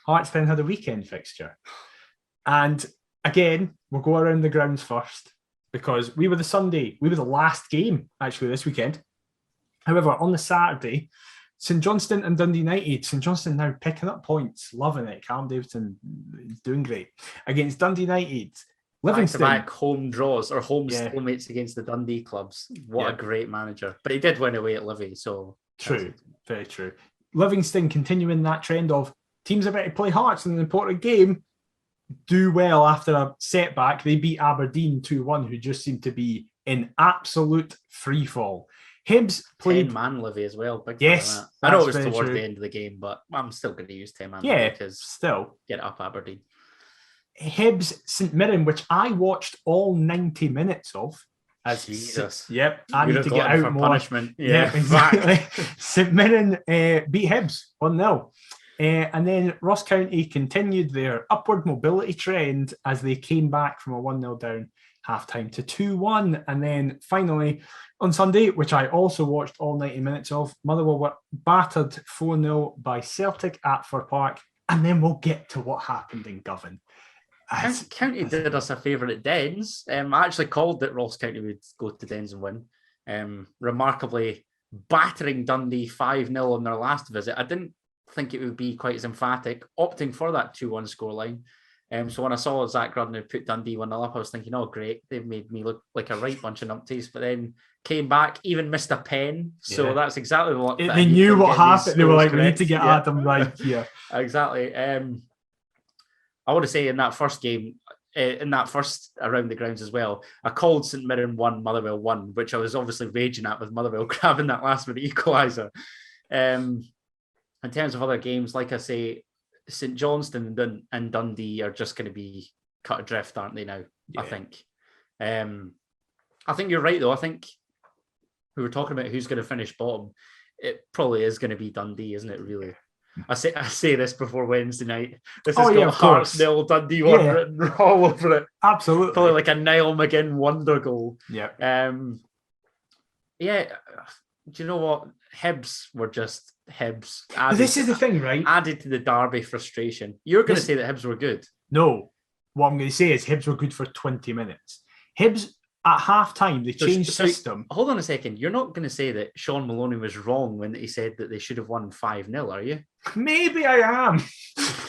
Hearts then had a weekend fixture. And again, we'll go around the grounds first, because we were the last game actually this weekend. However, on the Saturday, St Johnstone and Dundee United. St Johnstone now picking up points, loving it. Callum Davidson is doing great against Dundee United. Livingston, back home draws or home stalemates against the Dundee clubs. What a great manager! But he did win away at Livi, so true, very true. Livingston continuing that trend of teams about to play Hearts in an important game. do well after a setback. They beat Aberdeen 2-1, who just seemed to be in absolute free fall. Hibs played 10-man Livi as well. Big yes, I know it was towards the end of the game, but I'm still going to use 10-man Livi because still get up Aberdeen. Hibs St Mirren, which I watched all 90 minutes of. As Jesus. Yep, I need to get out for more punishment. Yeah, exactly. St Mirren beat Hibs 1-0. And then Ross County continued their upward mobility trend as they came back from a 1-0 down half-time to 2-1. And then finally, on Sunday, which I also watched all 90 minutes of, Motherwell were battered 4-0 by Celtic at Fir Park. And then we'll get to what happened in Govan. County did us a favour at Dens. I actually called that Ross County would go to Dens and win. Remarkably battering Dundee 5-0 on their last visit. I didn't think it would be quite as emphatic, opting for that 2-1 scoreline. So when I saw Zach Grudden had put Dundee 1-0 up, I was thinking, oh, great, they've made me look like a right bunch of numpties. But then came back, even missed a pen. So that's exactly what... They knew what happened. They were like, we need to get Adam right here. Exactly. I want to say in that first game, in that first around the grounds as well, I called St Mirren 1, Motherwell 1, which I was obviously raging at with Motherwell grabbing that last minute equaliser. In terms of other games, like I say, St Johnstone and Dundee are just going to be cut adrift, aren't they now? Yeah. I think you're right, though. I think we were talking about who's going to finish bottom. It probably is going to be Dundee, isn't it, really? I say this before Wednesday night. This has got Hearts 0, Dundee 1 written all over it. Absolutely. Probably like a Niall McGinn wonder goal. Yeah. Do you know what? Hibs were just Hibs. This is the thing, right? Added to the derby frustration. You're going to say that Hibs were good. No. What I'm going to say is Hibs were good for 20 minutes. Hibs, at half-time, they changed system. Hold on a second. You're not going to say that Sean Maloney was wrong when he said that they should have won 5-0, are you? Maybe I am.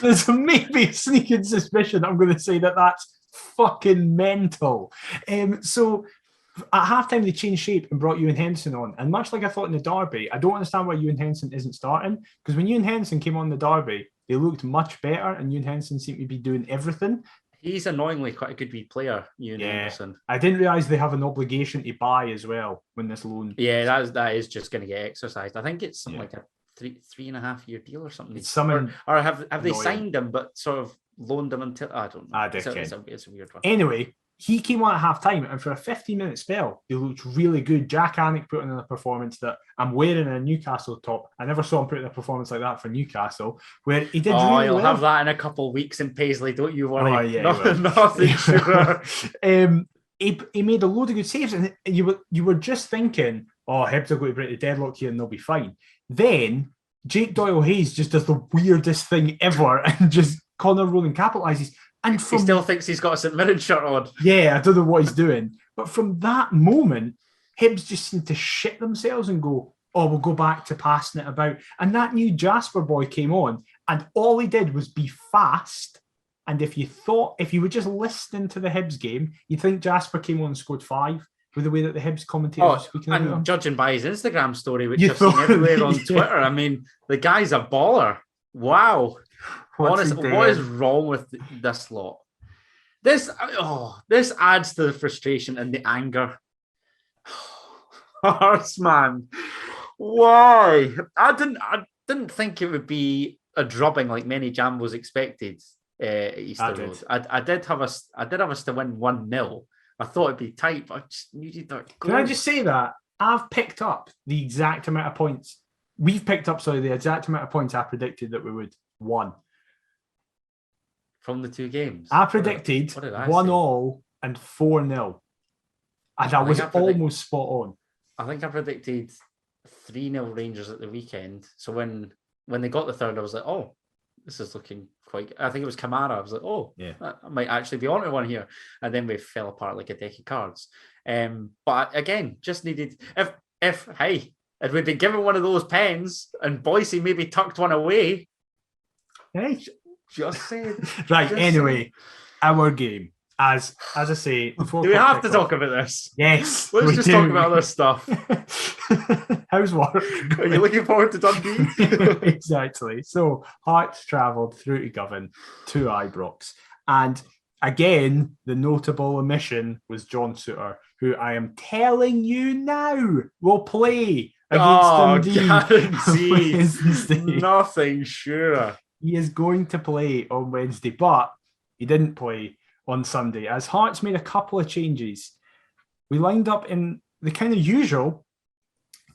There's maybe a sneaking suspicion I'm going to say that that's fucking mental. So at halftime, they changed shape and brought Ewan Henson on. And much like I thought in the derby, I don't understand why Ewan Henson isn't starting. Because when Ewan Henson came on the derby, they looked much better and Ewan Henson seemed to be doing everything. He's annoyingly quite a good wee player, Ewan Henderson. I didn't realise they have an obligation to buy as well when this loan. Yeah, that is just going to get exercised. I think it's something like a 3.5 year deal or something. It's something or have they signed him but sort of loaned him until I don't know. It's a weird one. Anyway, he came on at half time and for a 15-minute spell, he looked really good. Jack Annick put in a performance that I'm wearing a Newcastle top. I never saw him put in a performance like that for Newcastle, where he did really well. You'll have that in a couple of weeks in Paisley, don't you worry. Oh, yeah, nothing sugar. He made a load of good saves, and you were just thinking, oh, Hibs are going to break the deadlock here and they'll be fine. Then Jake Doyle-Hayes just does the weirdest thing ever and just Connor Rowland capitalises. And he still thinks he's got a St Mirren shirt on. Yeah, I don't know what he's doing. But from that moment, Hibs just seemed to shit themselves and go, oh, we'll go back to passing it about. And that new Jasper boy came on, and all he did was be fast. And if you were just listening to the Hibs game, you'd think Jasper came on and scored 5 with the way that the Hibs commentators were speaking about him. And judging by his Instagram story, which I've seen everywhere on Twitter, I mean, the guy's a baller. Wow. What is wrong with this lot? This adds to the frustration and the anger. Hearts, man. Why? I didn't think it would be a drubbing like many Jambos expected at Easter Road. I did have us to win 1-0. I thought it'd be tight, but I just needed that goal. Can I just say that I've picked up the exact amount of points. We've picked up, the exact amount of points I predicted that we would. 1. From the 2 games? I predicted 1-1 and 4-0. And I was almost spot on. I think I predicted 3-0 Rangers at the weekend. So when they got the third, I was like, oh, this is looking quite... I think it was Kamara. I was like, oh, yeah, I might actually be onto one here. And then we fell apart like a deck of cards. But again, just needed... If we been given one of those pens and Boise maybe tucked one away... Hey, just saying. Right, anyway, our game. As I say, before do we have to talk about this? Yes. Let's just talk about other stuff. How's work? Are you looking forward to Dundee? Exactly. So Hearts travelled through to Govan to Ibrox. And again, the notable omission was John Souttar, who I am telling you now will play against Dundee. Guaranteed. Nothing sure. He is going to play on Wednesday, but he didn't play on Sunday as Hearts made a couple of changes. We lined up in the kind of usual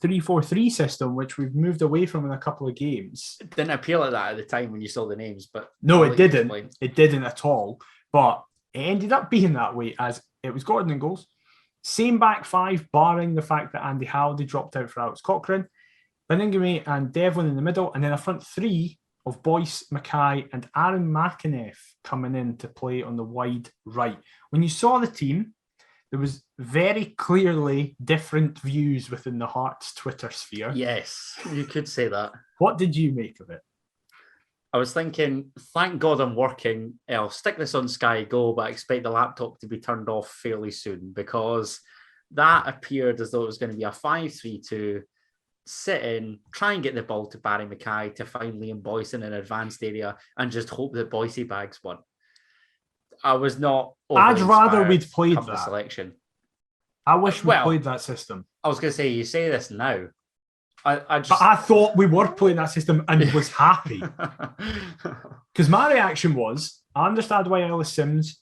3-4-3 system, which we've moved away from in a couple of games. It didn't appeal at that at the time when you saw the names, but no, it didn't. It didn't at all. But it ended up being that way as it was Gordon in goals. Same back five, barring the fact that Andy Halliday dropped out for Alex Cochrane. Beningame and Devlin in the middle, and then a front three of Boyce, Mackay, and Aaron McInnes coming in to play on the wide right. When you saw the team, there was very clearly different views within the Hearts Twitter sphere. Yes, you could say that. What did you make of it? I was thinking, thank God I'm working. I'll stick this on Sky Go, but I expect the laptop to be turned off fairly soon because that appeared as though it was going to be a 5-3-2, sit in, try and get the ball to Barry Mackay to find Liam Boyce in an advanced area and just hope that Boycey bags one. I was not. I'd rather we'd played that selection. I wish we played that system. I was going to say, you say this now. But I thought we were playing that system and was happy. Because my reaction was, I understand why Ellis Sims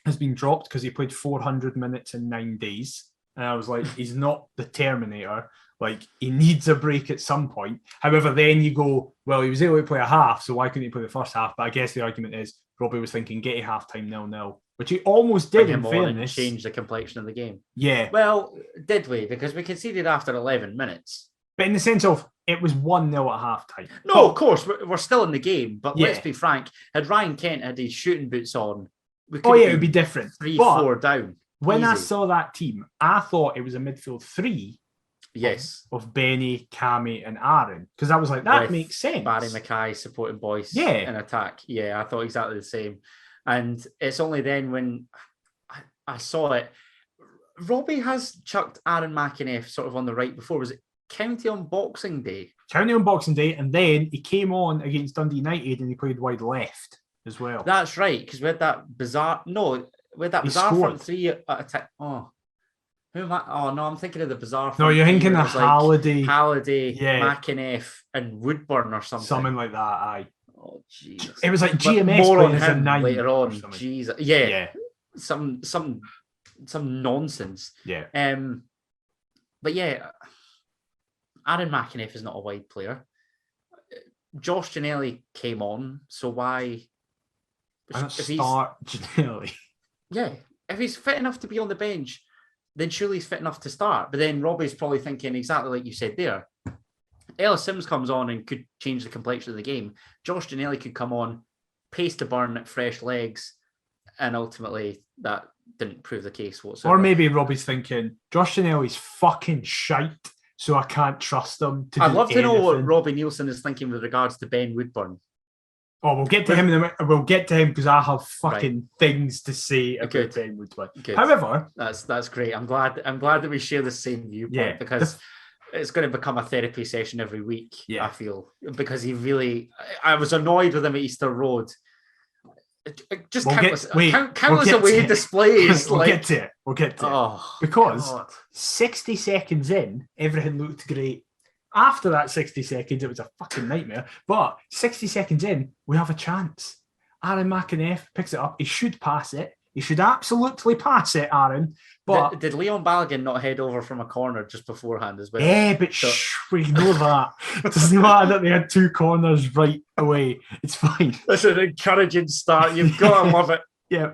has been dropped because he played 400 minutes in 9 days. And I was like, he's not the Terminator. Like, he needs a break at some point. However, then you go, well, he was able to play a half, so why couldn't he play the first half? But I guess the argument is, Robbie was thinking, get a half-time 0-0, which he almost did in fairness. Change the complexion of the game. Yeah. Well, did we? Because we conceded after 11 minutes. But in the sense of, it was 1-0 at half-time. No, of course, we're still in the game. But let's be frank, had Ryan Kent had his shooting boots on, it would be different. 3-4 down. When Easy. I saw that team, I thought it was a midfield three. Yes. Of Benny, Cammy, and Aaron. Because I was like, that makes sense. Barry Mackay supporting Boyce in attack. Yeah, I thought exactly the same. And it's only then when I saw it. Robbie has chucked Aaron McInnes sort of on the right before. Was it County on Boxing Day? County on Boxing Day, and then he came on against Dundee United and he played wide left as well. That's right, because we had that bizarre front three at attack. Oh. Who am I? Oh, no, I'm thinking of the bizarre. No, you're thinking of Halliday, McInnes, and Woodburn or something. Something like that, aye. Oh, Jesus. It was like GMS more playing on as a him 9 later on. Jesus. Yeah. Some nonsense. Yeah. But yeah, Aaron McInnes is not a wide player. Josh Ginnelly came on, so why? Start Ginnelly. Yeah, if he's fit enough to be on the bench, then surely he's fit enough to start. But then Robbie's probably thinking exactly like you said there. Ellis Sims comes on and could change the complexion of the game. Josh Ginnelly could come on, pace to burn at fresh legs, and ultimately that didn't prove the case whatsoever. Or maybe Robbie's thinking, Josh Ginnelly's fucking shite, so I can't trust him to do I'd love to know what anything. Robbie Nielsen is thinking with regards to Ben Woodburn. Oh, we'll get to him in a minute. We'll get to him because I have fucking things to say about Ben Woodburn. However, that's great. I'm glad that we share the same viewpoint because it's going to become a therapy session every week. I feel because I was annoyed with him at Easter Road. Just countless away displays. We'll get to it. Because 60 seconds in, everything looked great. After that 60 seconds, it was a fucking nightmare. But 60 seconds in, we have a chance. Aaron McInnes picks it up. He should pass it. He should absolutely pass it, Aaron. But did Leon Balogun not head over from a corner just beforehand as well? Yeah, but we know that. It doesn't matter that they had two corners right away. It's fine. That's an encouraging start. You've got to love it. Yeah.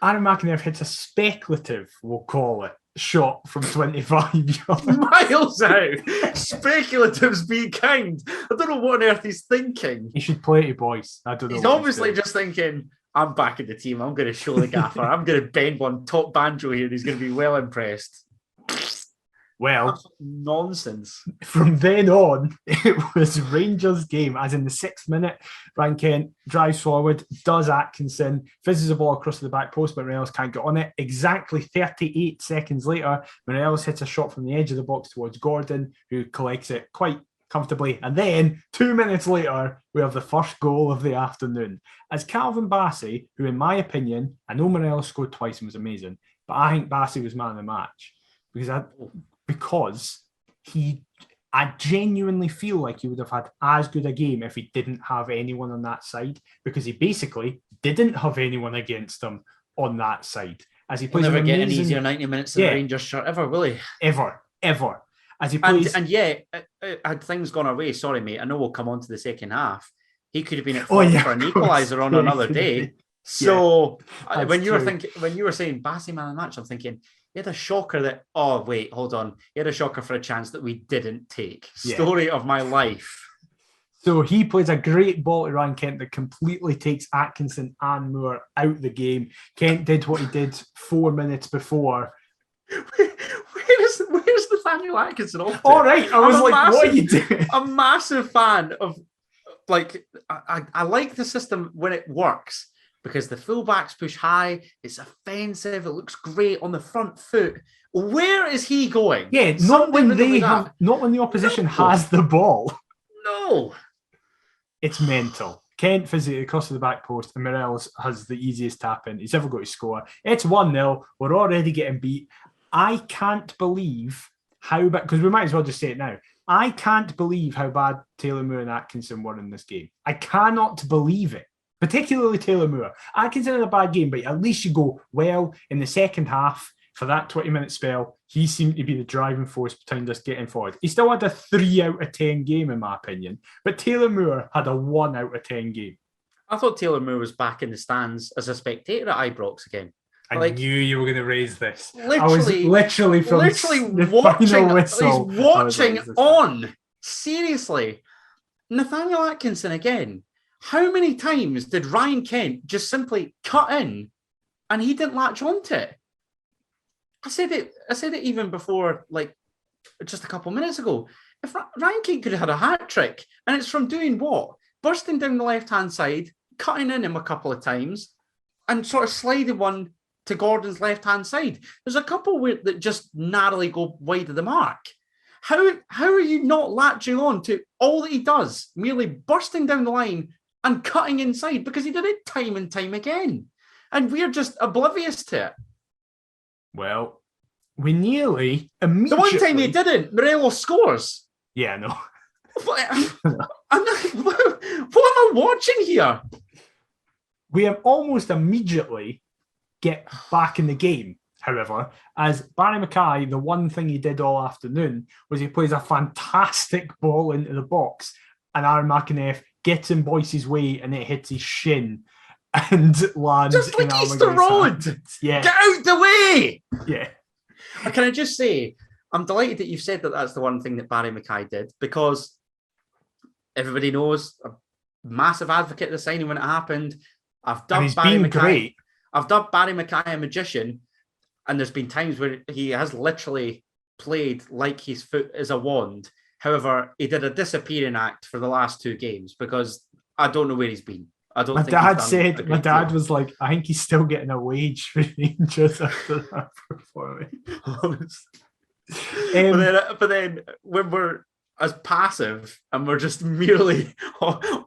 Aaron McInnes hits a speculative, we'll call it, shot from 25 yards. Miles out. Speculatives be kind. I don't know what on earth he's thinking. He should play to Boyce. I don't know. He's obviously just thinking, I'm back in the team. I'm going to show the gaffer. I'm going to bend one top banjo here. And he's going to be well impressed. Well, that's nonsense. From then on, it was Rangers' game. As in the 6th minute, Ryan Kent drives forward, does Atkinson, fizzes the ball across the back post, but Morelos can't get on it. Exactly 38 seconds later, Morelos hits a shot from the edge of the box towards Gordon, who collects it quite comfortably. And then 2 minutes later, we have the first goal of the afternoon. As Calvin Bassey, who in my opinion, I know Morelos scored twice and was amazing, but I think Bassey was man of the match. Because I genuinely feel like he would have had as good a game if he didn't have anyone on that side, because he basically didn't have anyone against him on that side. As he plays, never get an easier 90 minutes in the Rangers shirt ever, will he? Ever. As he plays, and had things gone away, sorry mate, I know we'll come on to the second half. He could have been at fault for an equaliser on another day. So when you were saying Bassey man of the match, I'm thinking he had a shocker that. Oh wait, hold on. He had a shocker for a chance that we didn't take. Story of my life. So he plays a great ball to Ryan Kent that completely takes Atkinson and Moore out the game. Kent did what he did 4 minutes before. Where's Nathaniel Atkinson off to? All right, I was like, what are you doing? A massive fan of, like, I like the system when it works because the fullbacks push high, it's offensive, it looks great on the front foot. Where is he going? Yeah, not when the opposition has the ball. No. It's mental. Kent physically across the back post, and Morelos has the easiest tap in he's ever got to score. It's 1-0. We're already getting beat. I can't believe how bad, because we might as well just say it now. I can't believe how bad Taylor Moore and Atkinson were in this game. I cannot believe it. Particularly Taylor Moore. Atkinson had a bad game, but at least you go, well, in the second half, for that 20-minute spell, he seemed to be the driving force behind us getting forward. He still had a 3 out of 10 game, in my opinion, but Taylor Moore had a 1 out of 10 game. I thought Taylor Moore was back in the stands as a spectator at Ibrox again. I knew you were going to raise this. I was literally watching on. Seriously. Nathaniel Atkinson again. How many times did Ryan Kent just simply cut in and he didn't latch onto it? I said it even before, like, just a couple of minutes ago. If Ryan Kent could have had a hat trick, and it's from doing what? Bursting down the left-hand side, cutting in him a couple of times, and sort of sliding one to Gordon's left-hand side. There's a couple that just narrowly go wide of the mark. How are you not latching on to all that he does, merely bursting down the line and cutting inside? Because he did it time and time again. And we're just oblivious to it. Well, we nearly immediately... The one time he didn't, Morelos scores. Yeah, no. What am I watching here? We have almost immediately get back in the game, however, as Barry Mackay, the one thing he did all afternoon was he plays a fantastic ball into the box, and Aaron McInnes gets in Boyce's way and it hits his shin. And lands just like Easter Road. Yeah. Get out the way. Yeah. Can I just say, I'm delighted that you've said that that's the one thing that Barry Mackay did, because everybody knows a massive advocate of the signing when it happened. I've dubbed Barry Mackay a magician, and there's been times where he has literally played like his foot is a wand. However, he did a disappearing act for the last 2 games because I don't know where he's been. My dad was like, I think he's still getting a wage for Rangers after that performance. But then when we're as passive and we're just merely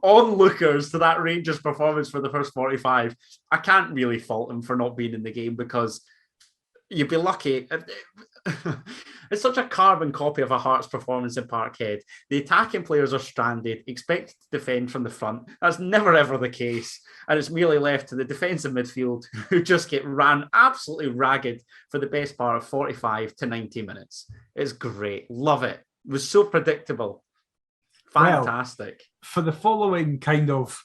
onlookers to that Rangers performance for the first 45, I can't really fault him for not being in the game, because you'd be lucky. It's such a carbon copy of a Hearts performance in Parkhead. The attacking players are stranded, expected to defend from the front. That's never ever the case. And it's merely left to the defensive midfield, who just get ran absolutely ragged for the best part of 45 to 90 minutes. It's great. Love it. It was so predictable. Fantastic. Well, for the following kind of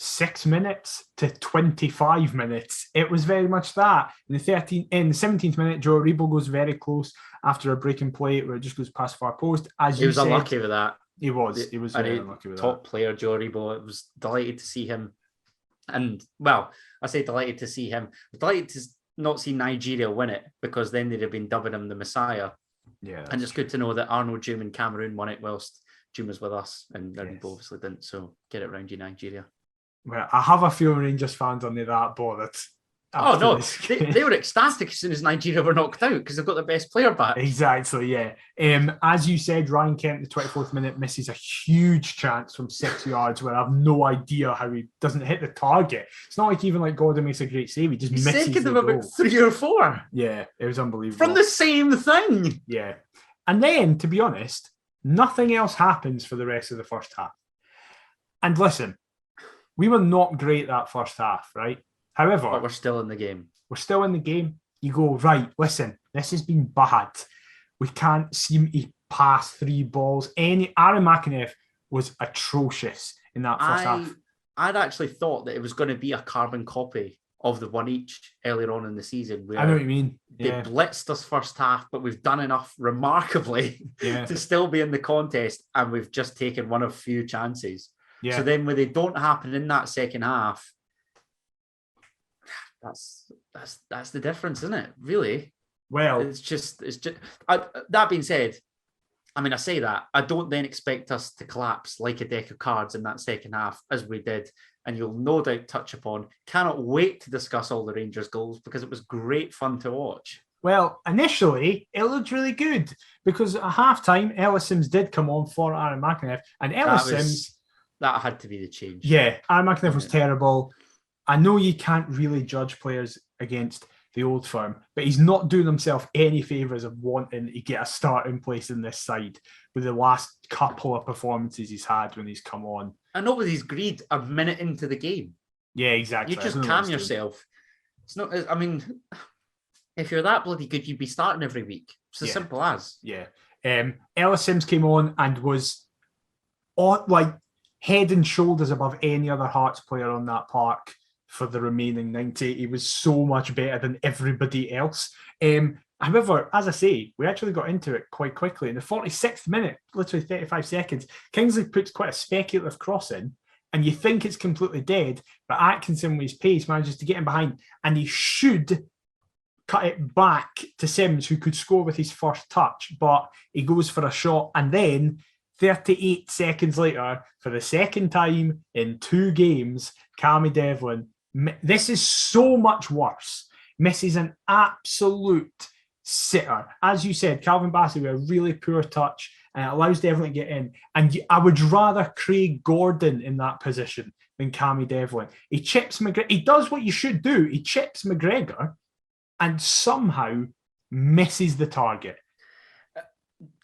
6 minutes to 25 minutes, it was very much that. In the 17th minute, Joe Aribo goes very close after a breaking play where it just goes past far post. He was unlucky with that. He was very unlucky with that. Top player, Joe Aribo. I was delighted to see him. And, well, I say delighted to see him. Delighted to not see Nigeria win it, because then they'd have been dubbing him the Messiah. Yeah. And it's good to know that Arnold Doom and Cameroon won it whilst Doom was with us, and Aribo obviously didn't. So get it round you, Nigeria. Well, I have a few Rangers fans on that bothered. Oh no, they were ecstatic as soon as Nigeria were knocked out because they've got the best player back. Exactly, yeah. As you said, Ryan Kent in the 24th minute misses a huge chance from 6 yards where I have no idea how he doesn't hit the target. It's not like even like Gordon makes a great save; he just misses second the of goal. about 3 or 4. Yeah, it was unbelievable. From the same thing. Yeah. And then, to be honest, nothing else happens for the rest of the first half. And listen, we were not great that first half, right? However, but we're still in the game. We're still in the game. You go, right, listen, this has been bad. We can't seem to pass 3 balls. Aaron McEneff was atrocious in that first half. I'd actually thought that it was going to be a carbon copy of the one each earlier on in the season. Where I know what you mean. They blitzed us first half, but we've done enough remarkably to still be in the contest, and we've just taken one of few chances. Yeah. So then when they don't happen in that second half, that's the difference, isn't it? Really? Well, it's just. That being said, I mean, I say that I don't then expect us to collapse like a deck of cards in that second half as we did, and you'll no doubt touch upon. Cannot wait to discuss all the Rangers goals because it was great fun to watch. Well, initially it looked really good because at halftime Ellis Sims did come on for Aaron McEneff, and that had to be the change. Yeah, Aaron McEneff was terrible. I know you can't really judge players against the old firm, but he's not doing himself any favours of wanting to get a starting place in this side with the last couple of performances he's had when he's come on. I know with his greed a minute into the game. Yeah, exactly. You just calm yourself. It's not. I mean, if you're that bloody good, you'd be starting every week. It's as simple as. Yeah. Ellis Sims came on and was head and shoulders above any other Hearts player on that park for the remaining 90. He was so much better than everybody else. However, as I say, we actually got into it quite quickly. In the 46th minute, literally 35 seconds, Kingsley puts quite a speculative cross in, and you think it's completely dead, but Atkinson, with his pace, manages to get in behind, and he should cut it back to Sims, who could score with his first touch, but he goes for a shot, and then 38 seconds later, for the second time in 2 games, Cammy Devlin, this is so much worse, misses an absolute sitter. As you said, Calvin Bassey with a really poor touch, and it allows Devlin to get in. And I would rather Craig Gordon in that position than Cammy Devlin. He chips McGregor. He does what you should do. He chips McGregor and somehow misses the target.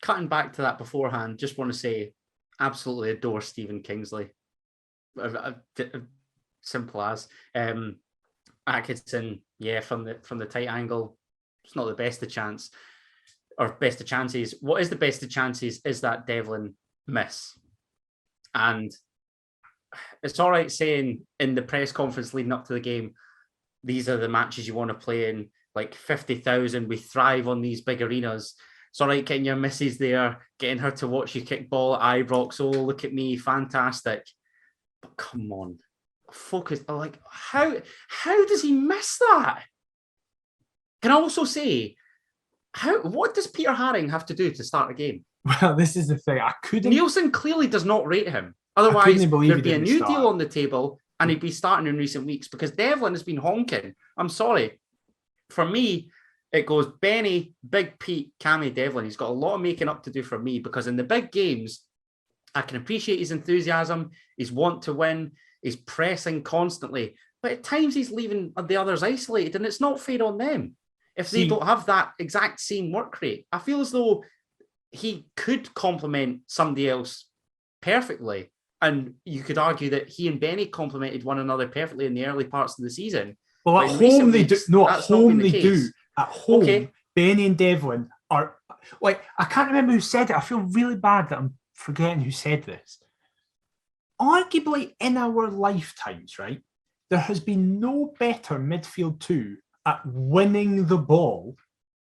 Cutting back to that beforehand, just want to say, absolutely adore Stephen Kingsley. Simple as. Atkinson, from the tight angle, it's not the best of chance or best of chances. What is the best of chances is that Devlin miss. And it's all right saying in the press conference leading up to the game, these are the matches you want to play in, like 50,000. We thrive on these big arenas. It's all right getting your missus there, getting her to watch you kick ball at Ibrox. Oh, look at me, fantastic. But come on, focus. Like, how does he miss that? Can I also say, what does Peter Haring have to do to start a game? Well, this is the thing. Nielsen clearly does not rate him. Otherwise, there'd be a new deal on the table and he'd be starting in recent weeks because Devlin has been honking. I'm sorry. For me, it goes Benny, Big Pete, Cammy, Devlin. He's got a lot of making up to do for me because in the big games, I can appreciate his enthusiasm, his want to win, he's pressing constantly. But at times he's leaving the others isolated and it's not fair on them if they don't have that exact same work rate. I feel as though he could complement somebody else perfectly. And you could argue that he and Benny complemented one another perfectly in the early parts of the season. Well, at home they do. No, at home they do. At home, Benny and Devlin are like, I can't remember who said it. I feel really bad that I'm forgetting who said this. Arguably in our lifetimes, right, there has been no better midfield 2 at winning the ball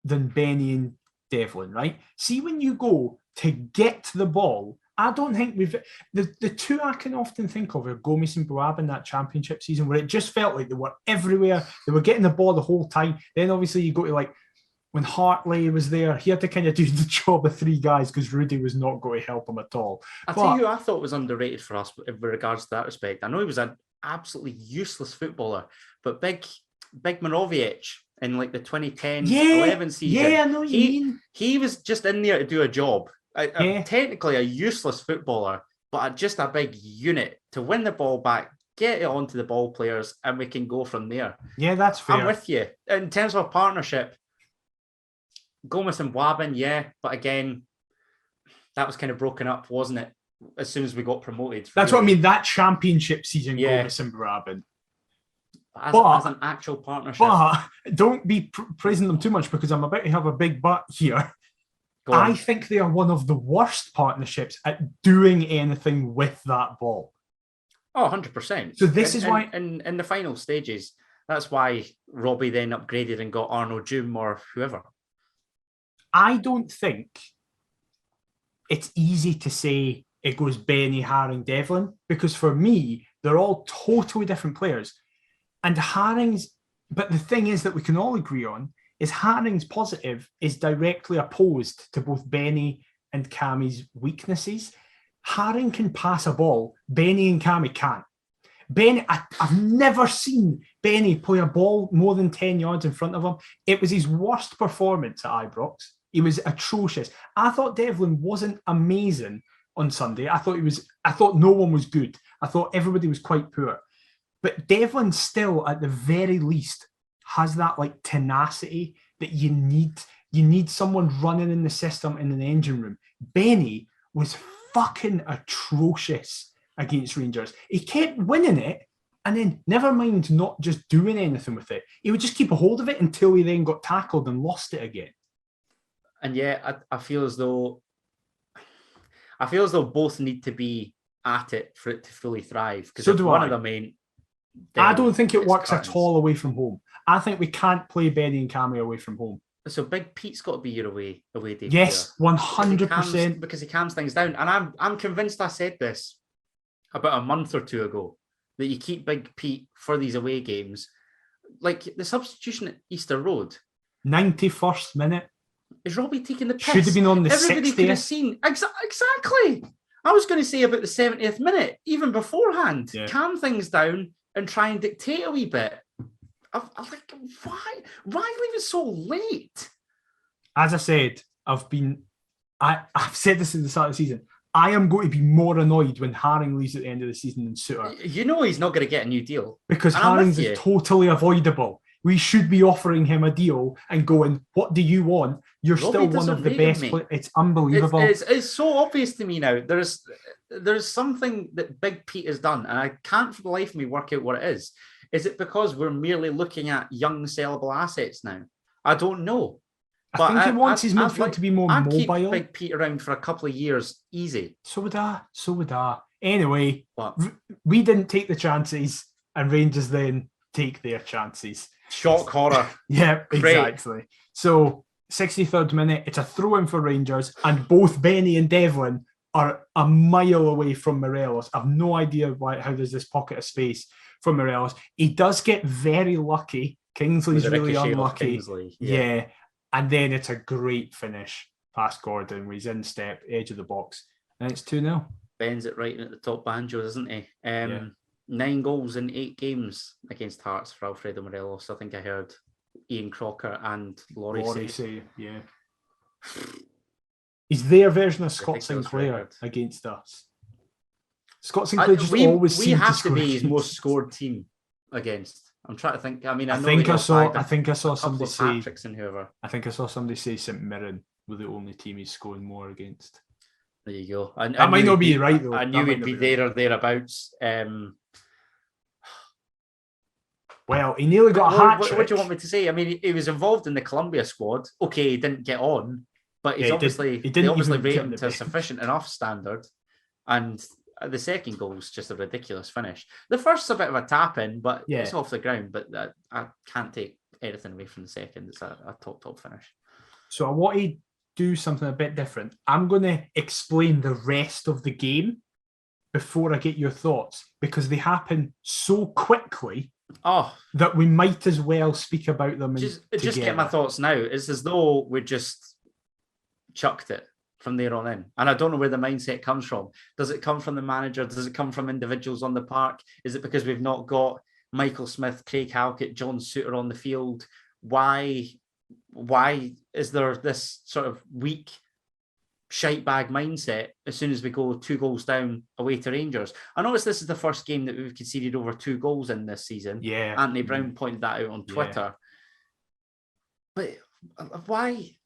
than Benny and Devlin, right? See, when you go to get the ball, I don't think the 2 I can often think of are Gomez and Boab in that championship season where it just felt like they were everywhere. They were getting the ball the whole time. Then obviously you go to like when Hartley was there, he had to kind of do the job of 3 guys because Rudy was not going to help him at all. I'll tell you who I thought was underrated for us in regards to that respect. I know he was an absolutely useless footballer, but Big Big Morovic in like the 2010-11 season. Yeah, I know what you mean. He was just in there to do a job. Technically a useless footballer, but just a big unit to win the ball back, get it onto the ball players, and we can go from there. Yeah, that's fair. I'm with you. In terms of a partnership, Gomez and Wabin, yeah, but again, that was kind of broken up, wasn't it? As soon as we got promoted. That's what I mean. That championship season, Gomez and Wabin. As an actual partnership. But don't be praising them too much, because I'm about to have a big but here. I think they are one of the worst partnerships at doing anything with that ball. Oh, 100%. So this is why... In the final stages, that's why Robbie then upgraded and got Arno Doom or whoever. I don't think it's easy to say it goes Benny, Haring, Devlin, because for me, they're all totally different players. And Haring's... But the thing is that we can all agree on is Haring's positive is directly opposed to both Benny and Cammie's weaknesses. Haring can pass a ball. Benny and Cammie can't. Benny, I've never seen Benny play a ball more than 10 yards in front of him. It was his worst performance at Ibrox. He was atrocious. I thought Devlin wasn't amazing on Sunday. I thought no one was good. I thought everybody was quite poor. But Devlin still, at the very least, has that like tenacity that you need. You need someone running in the system in an engine room. Benny was fucking atrocious against Rangers. He kept winning it, and then never mind not just doing anything with it. He would just keep a hold of it until he then got tackled and lost it again. And yeah, I feel as though both need to be at it for it to fully thrive. Because so do one I. of them ain't, I don't think it works at all away from home. I think we can't play Benny and Cammie away from home. So Big Pete's got to be your away day. Yes, 100%. Because he calms things down. And I'm convinced I said this about a month or two ago, that you keep Big Pete for these away games. Like the substitution at Easter Road. 91st minute. Is Robbie taking the piss? Should have been on the Everybody 60th. could have seen. Exactly. I was going to say about the 70th minute, even beforehand. Yeah. Calm things down and try and dictate a wee bit. I'm like, why leave it so late? As I said, I've said this at the start of the season. I am going to be more annoyed when Haring leaves at the end of the season than Suter. You know he's not going to get a new deal. Because Haring's is totally avoidable. We should be offering him a deal and going, what do you want? You're Robbie still one of the best players. It's unbelievable. It's so obvious to me now. There's something that Big Pete has done, and I can't for the life of me work out what it is. Is it because we're merely looking at young sellable assets now? I don't know. I think he wants his midfield to be more mobile. I'd keep Big Pete around for a couple of years, easy. So would I. Anyway, we didn't take the chances, and Rangers then take their chances. Shock horror. Yeah, exactly. So, 63rd minute, it's a throw-in for Rangers, and both Benny and Devlin are a mile away from Morelos. I've no idea how there's this pocket of space for Morelos. He does get very lucky. Kingsley's really unlucky. Yeah. And then it's a great finish past Gordon, where he's in step, edge of the box, and it's 2-0. Bends it right in at the top banjo, doesn't he? 9 goals in 8 games against Hearts for Alfredo Morelos. I think I heard Ian Crocker and Laurie say. Yeah. He's their version of Scott Sinclair against us. Scott Sinclair always seems to have to be his most scored team against. I'm trying to think. I mean, I think I saw somebody say. And whoever. I think I saw somebody say St Mirren were the only team he's scoring more against. There you go. That might not be right though. I knew he'd be there or thereabouts. Well, he nearly got a hat trick. What do you want me to say? I mean, he was involved in the Columbia squad. Okay, he didn't get on, but they obviously rate him to a sufficient enough standard. And the second goal is just a ridiculous finish. The first's a bit of a tap in, but it's off the ground. But I can't take anything away from the second. It's a top finish. So I want to do something a bit different. I'm going to explain the rest of the game before I get your thoughts, because they happen so quickly that we might as well speak about them. Just get my thoughts now. It's as though we just chucked it from there on in. And I don't know where the mindset comes from. Does it come from the manager? Does it come from individuals on the park? Is it because we've not got Michael Smith, Craig Halkett, John Souttar on the field. Why is there this sort of weak shite bag mindset as soon as we go 2 goals down away to Rangers? I notice this is the first game that we've conceded over 2 goals in this season. Yeah. Anthony Brown pointed that out on Twitter. But why?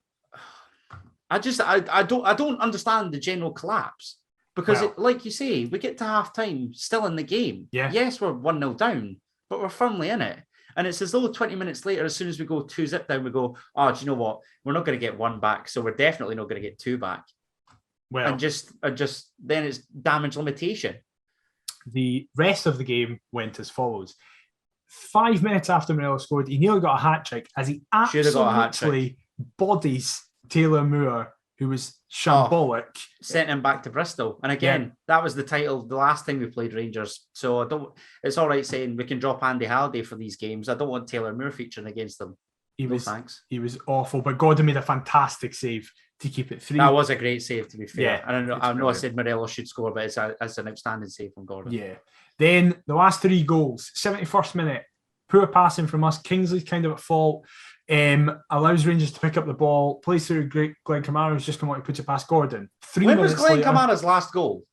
I don't understand the general collapse, because like you say, we get to half time still in the game. Yeah. Yes, we're 1-0 down, but we're firmly in it. And it's as though 20 minutes later, as soon as we go 2-0 down, we go, oh, do you know what? We're not going to get 1 back, so we're definitely not going to get 2 back. Well, and just then it's damage limitation. The rest of the game went as follows. 5 minutes after Morelos scored, he nearly got a hat-trick as he absolutely bodies Taylor Moore, who was shambolic. Sent him back to Bristol. And again, that was the title the last time we played Rangers. So it's all right saying we can drop Andy Halliday for these games. I don't want Taylor Moore featuring against them. Thanks. He was awful, but Gordon made a fantastic save to keep it 3. That was a great save, to be fair. Yeah, and I know I said Morelos should score, but it's an outstanding save from Gordon. Yeah. Then the last 3 goals, 71st minute, poor passing from us. Kingsley's kind of at fault. Allows Rangers to pick up the ball, plays through Glenn Kamara, who's just come out and puts it past Gordon. When was Glenn Kamara's last goal?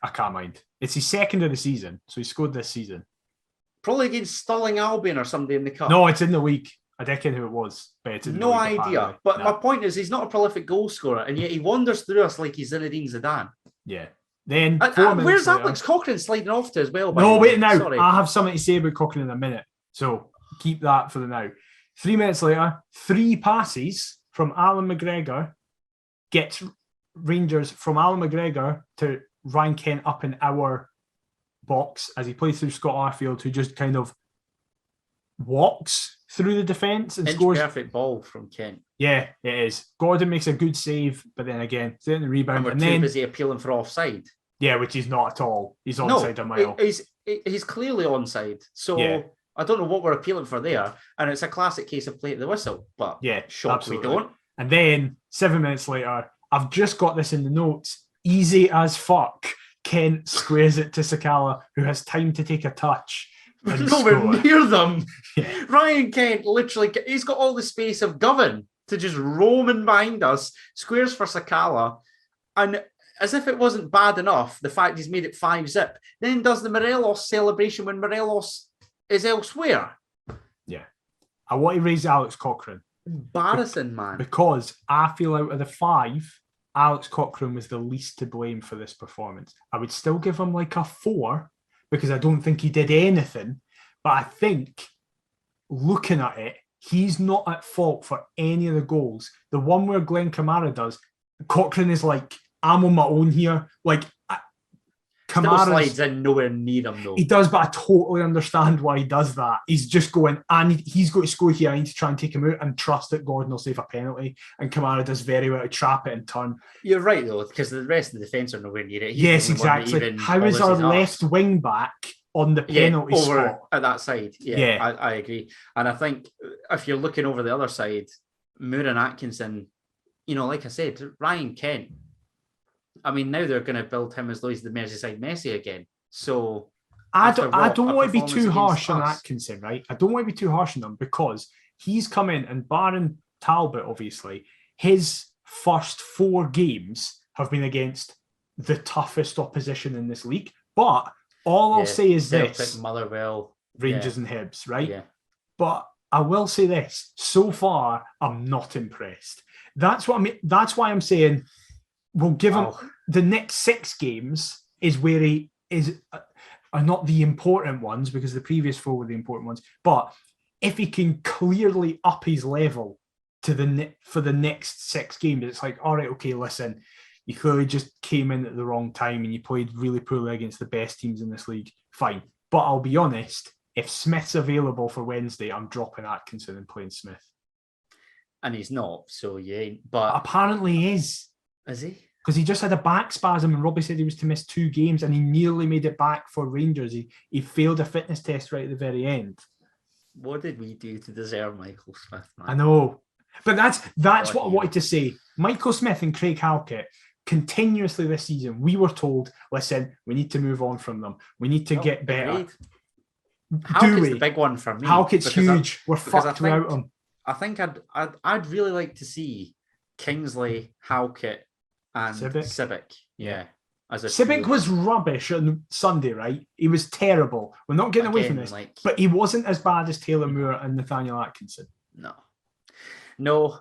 I can't mind. It's his second of the season, so he scored this season. Probably against Stirling Albion or somebody in the cup. No, it's in the week. I don't know who it was, but it's in no idea. But my point is, he's not a prolific goal scorer, and yet he wanders through us like he's Zinedine Zidane. Yeah. Then where's Alex Cochrane sliding off to as well? No, wait now. Sorry. I have something to say about Cochrane in a minute, so keep that for the now. 3 minutes later, 3 passes from Alan McGregor gets Rangers from Alan McGregor to Ryan Kent up in our box as he plays through Scott Arfield, who just kind of walks through the defence and scores. Perfect ball from Kent. Yeah, it is. Gordon makes a good save, but then again, getting the rebound. And we're too busy appealing for offside. Yeah, which he's not at all. He's onside a mile. He's clearly onside. So yeah. I don't know what we're appealing for there. And it's a classic case of play at the whistle. But yeah, absolutely. We don't. And then 7 minutes later, I've just got this in the notes. Easy as fuck. Kent squares it to Sakala, who has time to take a touch. Nowhere near them. Yeah. Ryan Kent literally, he's got all the space of Govan to just roam in behind us, squares for Sakala, and as if it wasn't bad enough, the fact he's made it 5-0, then does the Morelos celebration when Morelos is elsewhere. Yeah. I want to raise Alex Cochrane. Embarrassing, man. Because I feel out of the 5, Alex Cochrane was the least to blame for this performance. I would still give him like a 4, because I don't think he did anything. But I think, looking at it, he's not at fault for any of the goals. The one where Glenn Kamara does, Cochrane is like, I'm on my own here. Like, Kamara slides in nowhere near him, though. He does, but I totally understand why he does that. He's just going, he's got to score here. I need to try and take him out and trust that Gordon will save a penalty. And Kamara does very well to trap it and turn. You're right, though, because the rest of the defence are nowhere near it. Yes, exactly. How is our left wing back on the penalty spot? At that side? Yeah. I agree. And I think if you're looking over the other side, Moore and Atkinson, like I said, Ryan Kent, I mean, now they're going to build him as though he's the Merseyside Messi again. So I don't want to be too harsh on Atkinson, right? I don't want to be too harsh on him because he's come in and barring Talbot, obviously, his first 4 games have been against the toughest opposition in this league. But all I'll say is Celtic, this: Motherwell, Rangers and Hibs, right? Yeah. But I will say this: so far, I'm not impressed. That's what I mean. That's why I'm saying we'll give him the next 6 games is where he is. Are not the important ones because the previous 4 were the important ones. But if he can clearly up his level to for the next 6 games, it's like, all right, okay, listen, you clearly just came in at the wrong time and you played really poorly against the best teams in this league. Fine. But I'll be honest, if Smith's available for Wednesday, I'm dropping Atkinson and playing Smith. And he's not, so you ain't. But apparently he is. Is he? Because he just had a back spasm and Robbie said he was to miss 2 games and he nearly made it back for Rangers. He failed a fitness test right at the very end. What did we do to deserve Michael Smith, man? I know. But that's what I wanted to say. Michael Smith and Craig Halkett, continuously this season, we were told, listen, we need to move on from them. We need to get better. Agreed. Halkett's the big one for me. Halkett's huge. We're fucked without him. I think I'd really like to see Kingsley, Halkett, and Civic. Yeah. Civic was rubbish on Sunday, right? He was terrible. We're not getting away from this, but he wasn't as bad as Taylor Moore and Nathaniel Atkinson. No,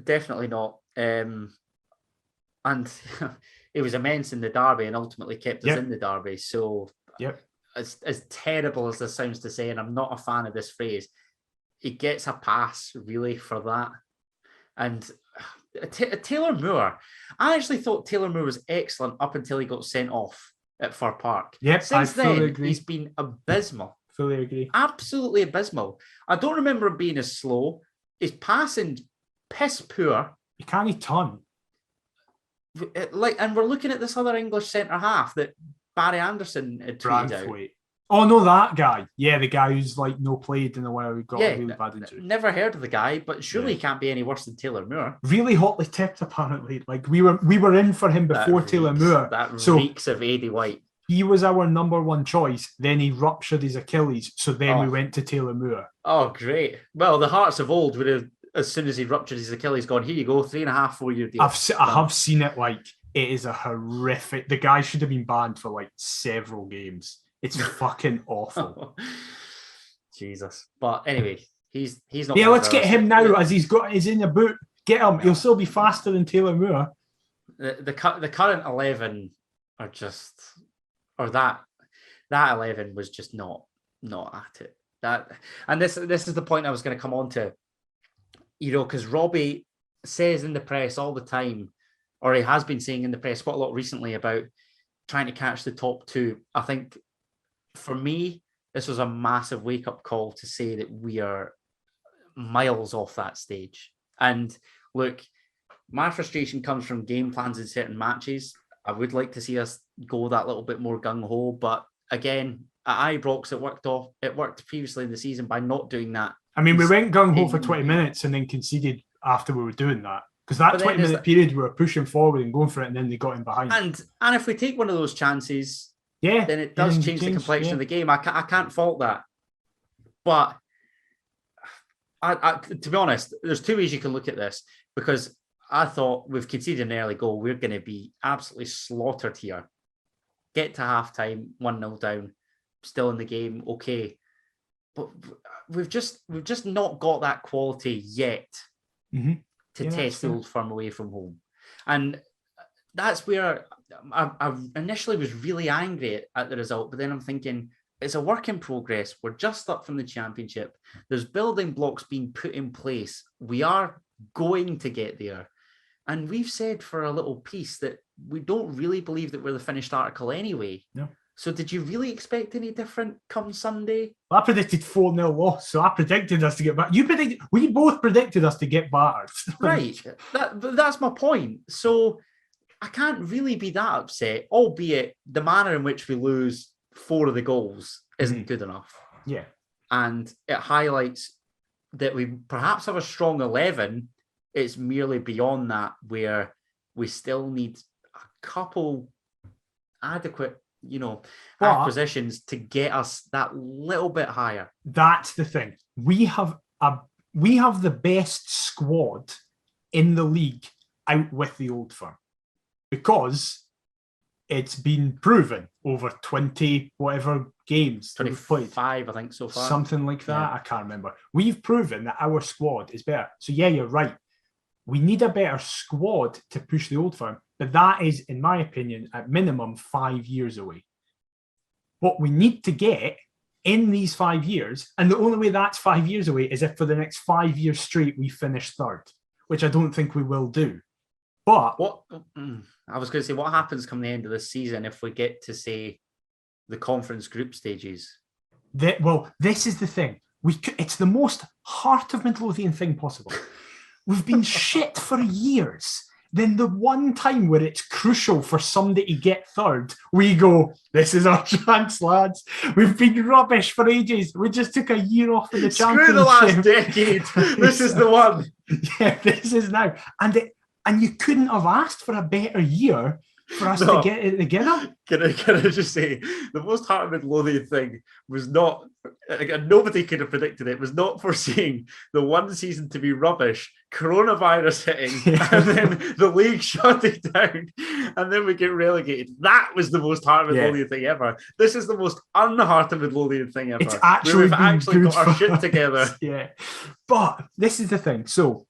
definitely not. And it was immense in the derby and ultimately kept us in the derby. So as terrible as this sounds to say, and I'm not a fan of this phrase, he gets a pass really for that. And Taylor Moore, I actually thought Taylor Moore was excellent up until he got sent off at Fir Park. Since then, he's been abysmal. Fully agree. Absolutely abysmal. I don't remember him being as slow. His passing, piss poor. He can't turn. And we're looking at this other English centre half that Barry Anderson had tweeted out. Oh no, that guy. Yeah, the guy who's no played in a while. Who got a really bad injury. Never heard of the guy, but surely he can't be any worse than Taylor Moore. Really hotly tipped, apparently. We were in for him before Taylor Moore. That reeks of Aidy White. He was our number one choice. Then he ruptured his Achilles, so then we went to Taylor Moore. Oh, great! Well, the Hearts of old would have, as soon as he ruptured his Achilles, gone, here you go, 3.5, 4 year deal. I have seen it. It is a horrific. The guy should have been banned for several games. It's fucking awful. Jesus. But anyway, he's not. Yeah, let's get him now as he's in a boot. Get him. He'll still be faster than Taylor Moore. The current 11 are just, or that 11 was just not at it. This is the point I was going to come on to. Because Robbie says in the press all the time, or he has been saying in the press quite a lot recently about trying to catch the top two. I think for me, this was a massive wake-up call to say that we are miles off that stage. And look, my frustration comes from game plans in certain matches. I would like to see us go that little bit more gung-ho, but again, at Ibrox, it worked previously in the season by not doing that. I mean, we went gung-ho for 20 minutes and then conceded after we were doing that. Because that 20-minute period, we were pushing forward and going for it, and then they got in behind. And if we take one of those chances, then it does change the complexion of the game. I can't fault that. But I, to be honest, there's two ways you can look at this, because I thought we've conceded an early goal. We're going to be absolutely slaughtered here. Get to halftime, 1-0 down, still in the game, okay. But we've just not got that quality yet to test the Old Firm away from home. And that's where I initially was really angry at the result, but then I'm thinking, it's a work in progress. We're just up from the Championship. There's building blocks being put in place. We are going to get there. And we've said for a little piece that we don't really believe that we're the finished article anyway. No. So did you really expect any different come Sunday? Well, I predicted 4-0 loss, so I predicted us to get back. We both predicted us to get battered. Right. That's my point. So I can't really be that upset, albeit the manner in which we lose 4 of the goals isn't good enough. Yeah. And it highlights that we perhaps have a strong 11. It's merely beyond that, where we still need a couple adequate, acquisitions to get us that little bit higher. That's the thing. We have the best squad in the league out with the Old Firm, because it's been proven over 20 whatever games 25 I think so far, something like that. I can't remember. We've proven that our squad is better. So yeah, you're right. We need a better squad to push the Old Firm, but that is, in my opinion, at minimum 5 years away. What we need to get in these 5 years, and the only way that's 5 years away is if for the next 5 years straight we finish third, which I don't think we will do. But I was going to say, what happens come the end of this season if we get to, say, the conference group stages? This is the thing. It's the most heart of Midlothian thing possible. We've been shit for years. Then the one time where it's crucial for somebody to get third, we go, this is our chance, lads. We've been rubbish for ages. We just took a year off of the championship. Screw the last decade. This is the one. Yeah, this is now. And you couldn't have asked for a better year for us to get it together. Can I just say, the most heart of Midlothian thing was not, and nobody could have predicted it, was not foreseeing the one season to be rubbish, coronavirus hitting, and then the league shutting down, and then we get relegated. That was the most heart of Midlothian thing ever. This is the most unheart of Midlothian thing ever. It's actually we've actually got our shit together. Yeah. But this is the thing. So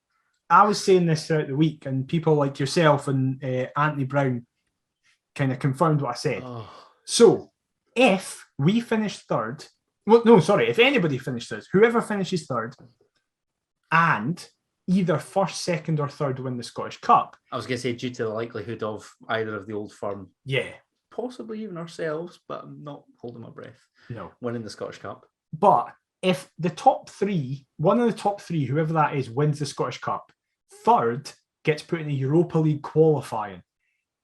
I was saying this throughout the week, and people like yourself and Anthony Brown kind of confirmed what I said. Oh. So if we finish third, if anybody finishes, whoever finishes third, and either first, second, or third win the Scottish Cup. I was going to say, due to the likelihood of either of the Old Firm, possibly even ourselves, but I'm not holding my breath. No, winning the Scottish Cup. But if the top three, one of the top three, whoever that is, wins the Scottish Cup, third gets put in the Europa League qualifying.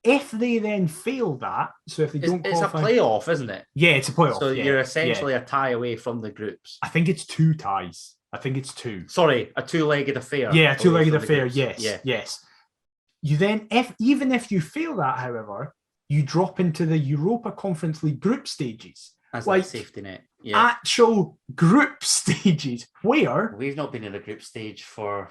If they then fail that, so if they don't qualify... It's a playoff, isn't it? Yeah, it's a playoff. So you're essentially a tie away from the groups. I think it's 2 ties. I think it's 2. Sorry, a two-legged affair. Yeah, a two-legged affair, yes. You then, even if you fail that, however, you drop into the Europa Conference League group stages. As like safety net. Yeah. Actual group stages where... We've not been in a group stage for,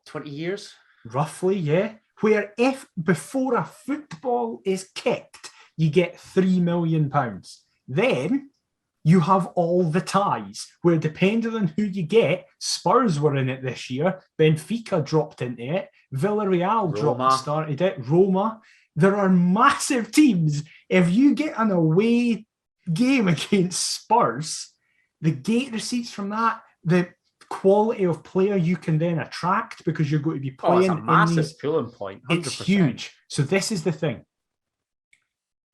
20 years? Roughly, yeah. Where if before a football is kicked, you get £3 million. Then you have all the ties, where depending on who you get, Spurs were in it this year, Benfica dropped into it, Villarreal started it, Roma. There are massive teams. If you get an away game against Spurs, the gate receipts from that, the quality of player you can then attract because you're going to be playing. It's a massive pulling point. 100%. It's huge. So this is the thing.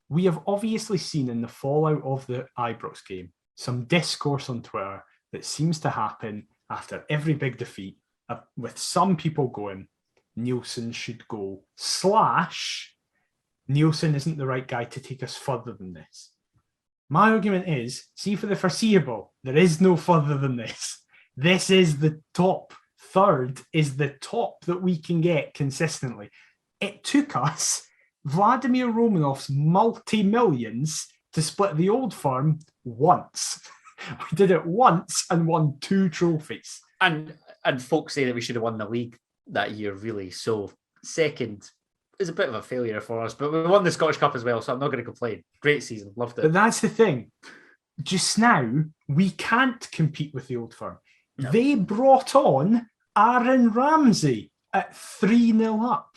We have obviously seen in the fallout of the Ibrox game some discourse on Twitter that seems to happen after every big defeat, with some people going, Nielsen should go, / Nielsen isn't the right guy to take us further than this. My argument is, see, for the foreseeable, there is no further than this. This is the top. Third is the top that we can get consistently. It took us Vladimir Romanov's multi-millions to split the Old Firm once. We did it once and won 2 trophies. And folks say that we should have won the league that year, really. So second is a bit of a failure for us, but we won the Scottish Cup as well, so I'm not going to complain. Great season, loved it. But that's the thing. Just now, we can't compete with the Old Firm. No. They brought on Aaron Ramsey at 3-0 up,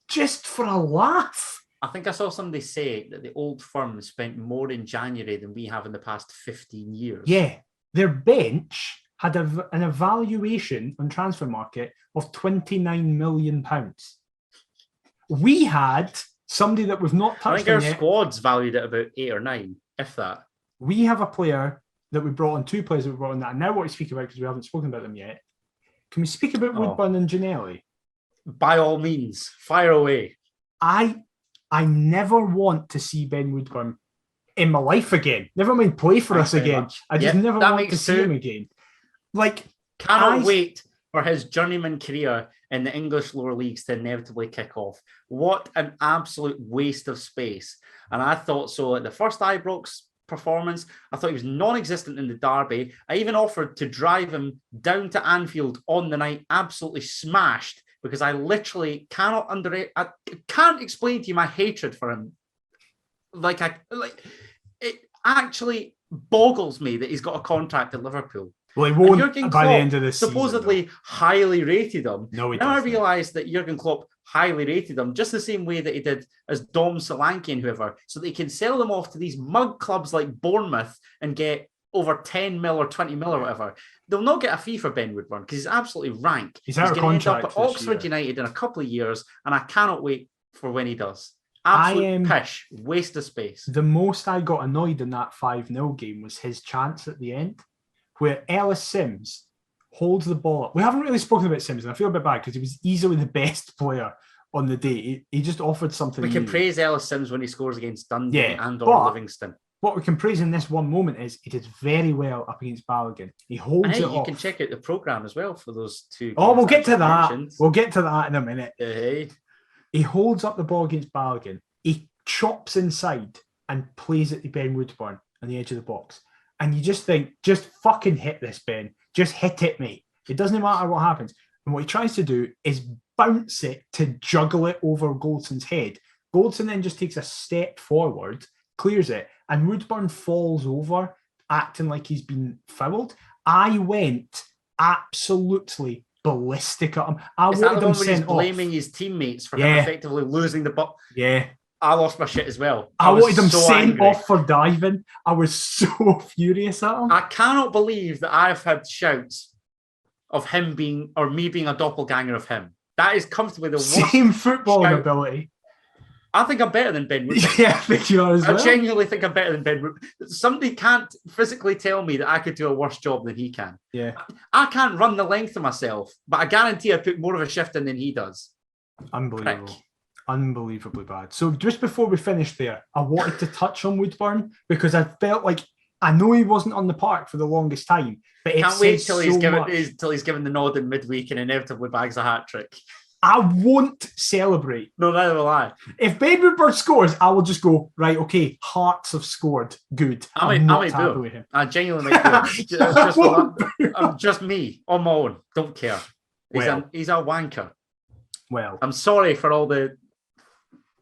just for a laugh. I think I saw somebody say that the Old Firm spent more in January than we have in the past 15 years. Yeah, their bench had an evaluation on transfer market of £29 million. We had somebody that we've not touched on yet. I think our squad's valued at about 8 or 9, if that. We have a player that we brought on, 2 players that we brought on that I now want to speak about because we haven't spoken about them yet. Can we speak about Woodburn and Ginnelly? By all means, fire away. I never want to see Ben Woodburn in my life again. Never mind play for us again. Much. I just never want to see him again. Cannot wait for his journeyman career in the English lower leagues to inevitably kick off. What an absolute waste of space. And I thought so at the first Ibrox performance. I thought he was non-existent in the derby. I even offered to drive him down to Anfield on the night, absolutely smashed, because I literally I can't explain to you my hatred for him. It actually boggles me that he's got a contract at Liverpool. Well, he won't by the end of this season. Supposedly highly rated him. No, he now doesn't. I realise that Jurgen Klopp highly rated them, just the same way that he did as Dom Solanke and whoever, so they can sell them off to these mug clubs like Bournemouth and get over 10 mil or 20 mil or whatever. They'll not get a fee for Ben Woodburn because he's absolutely rank. He's out of going to contract end up at Oxford United in a couple of years, and I cannot wait for when he does. Absolute pish, waste of space. The most I got annoyed in that 5-0 game was his chance at the end, where Ellis Sims holds the ball up. We haven't really spoken about Sims, and I feel a bit bad because he was easily the best player on the day. He just offered something. We can praise Ellis Sims when he scores against Dundee and or Livingston. What we can praise in this one moment is he did very well up against Balogun. He holds it off. You can check out the programme as well for those 2 games. We'll get to that. We'll get to that in a minute. Hey. He holds up the ball against Balogun. He chops inside and plays it to Ben Woodburn on the edge of the box. And you just think, just fucking hit this, Ben. Just hit it, mate. It doesn't matter what happens. And what he tries to do is bounce it to juggle it over Goldson's head. Goldson then just takes a step forward, clears it, and Woodburn falls over, acting like he's been fouled. I went absolutely ballistic at him. I wanted him sent off. Blaming his teammates for him effectively losing the ball. Yeah. I lost my shit as well. I wanted him sent off for diving. I was so furious at him. I cannot believe that I've had shouts of him being, or me being a doppelganger of him. That is comfortably the worst. Same footballing ability. I think I'm better than Ben Woodburn. Yeah, I think you are as well. I genuinely think I'm better than Ben Woodburn. Somebody can't physically tell me that I could do a worse job than he can. Yeah. I can't run the length of myself, but I guarantee I put more of a shift in than he does. Unbelievable. Prick. Unbelievably bad. So just before we finish there, I wanted to touch on Woodburn because I felt like I know he wasn't on the park for the longest time, but it can't wait till he's so given the nod in midweek and inevitably bags a hat trick. I won't celebrate. No, neither will I. If Ben Woodburn scores, I will just go, right, okay, Hearts have scored. Good. I'm not happy with him. I genuinely might do it. I'm just me on my own. Don't care. He's a wanker. Well, I'm sorry for all the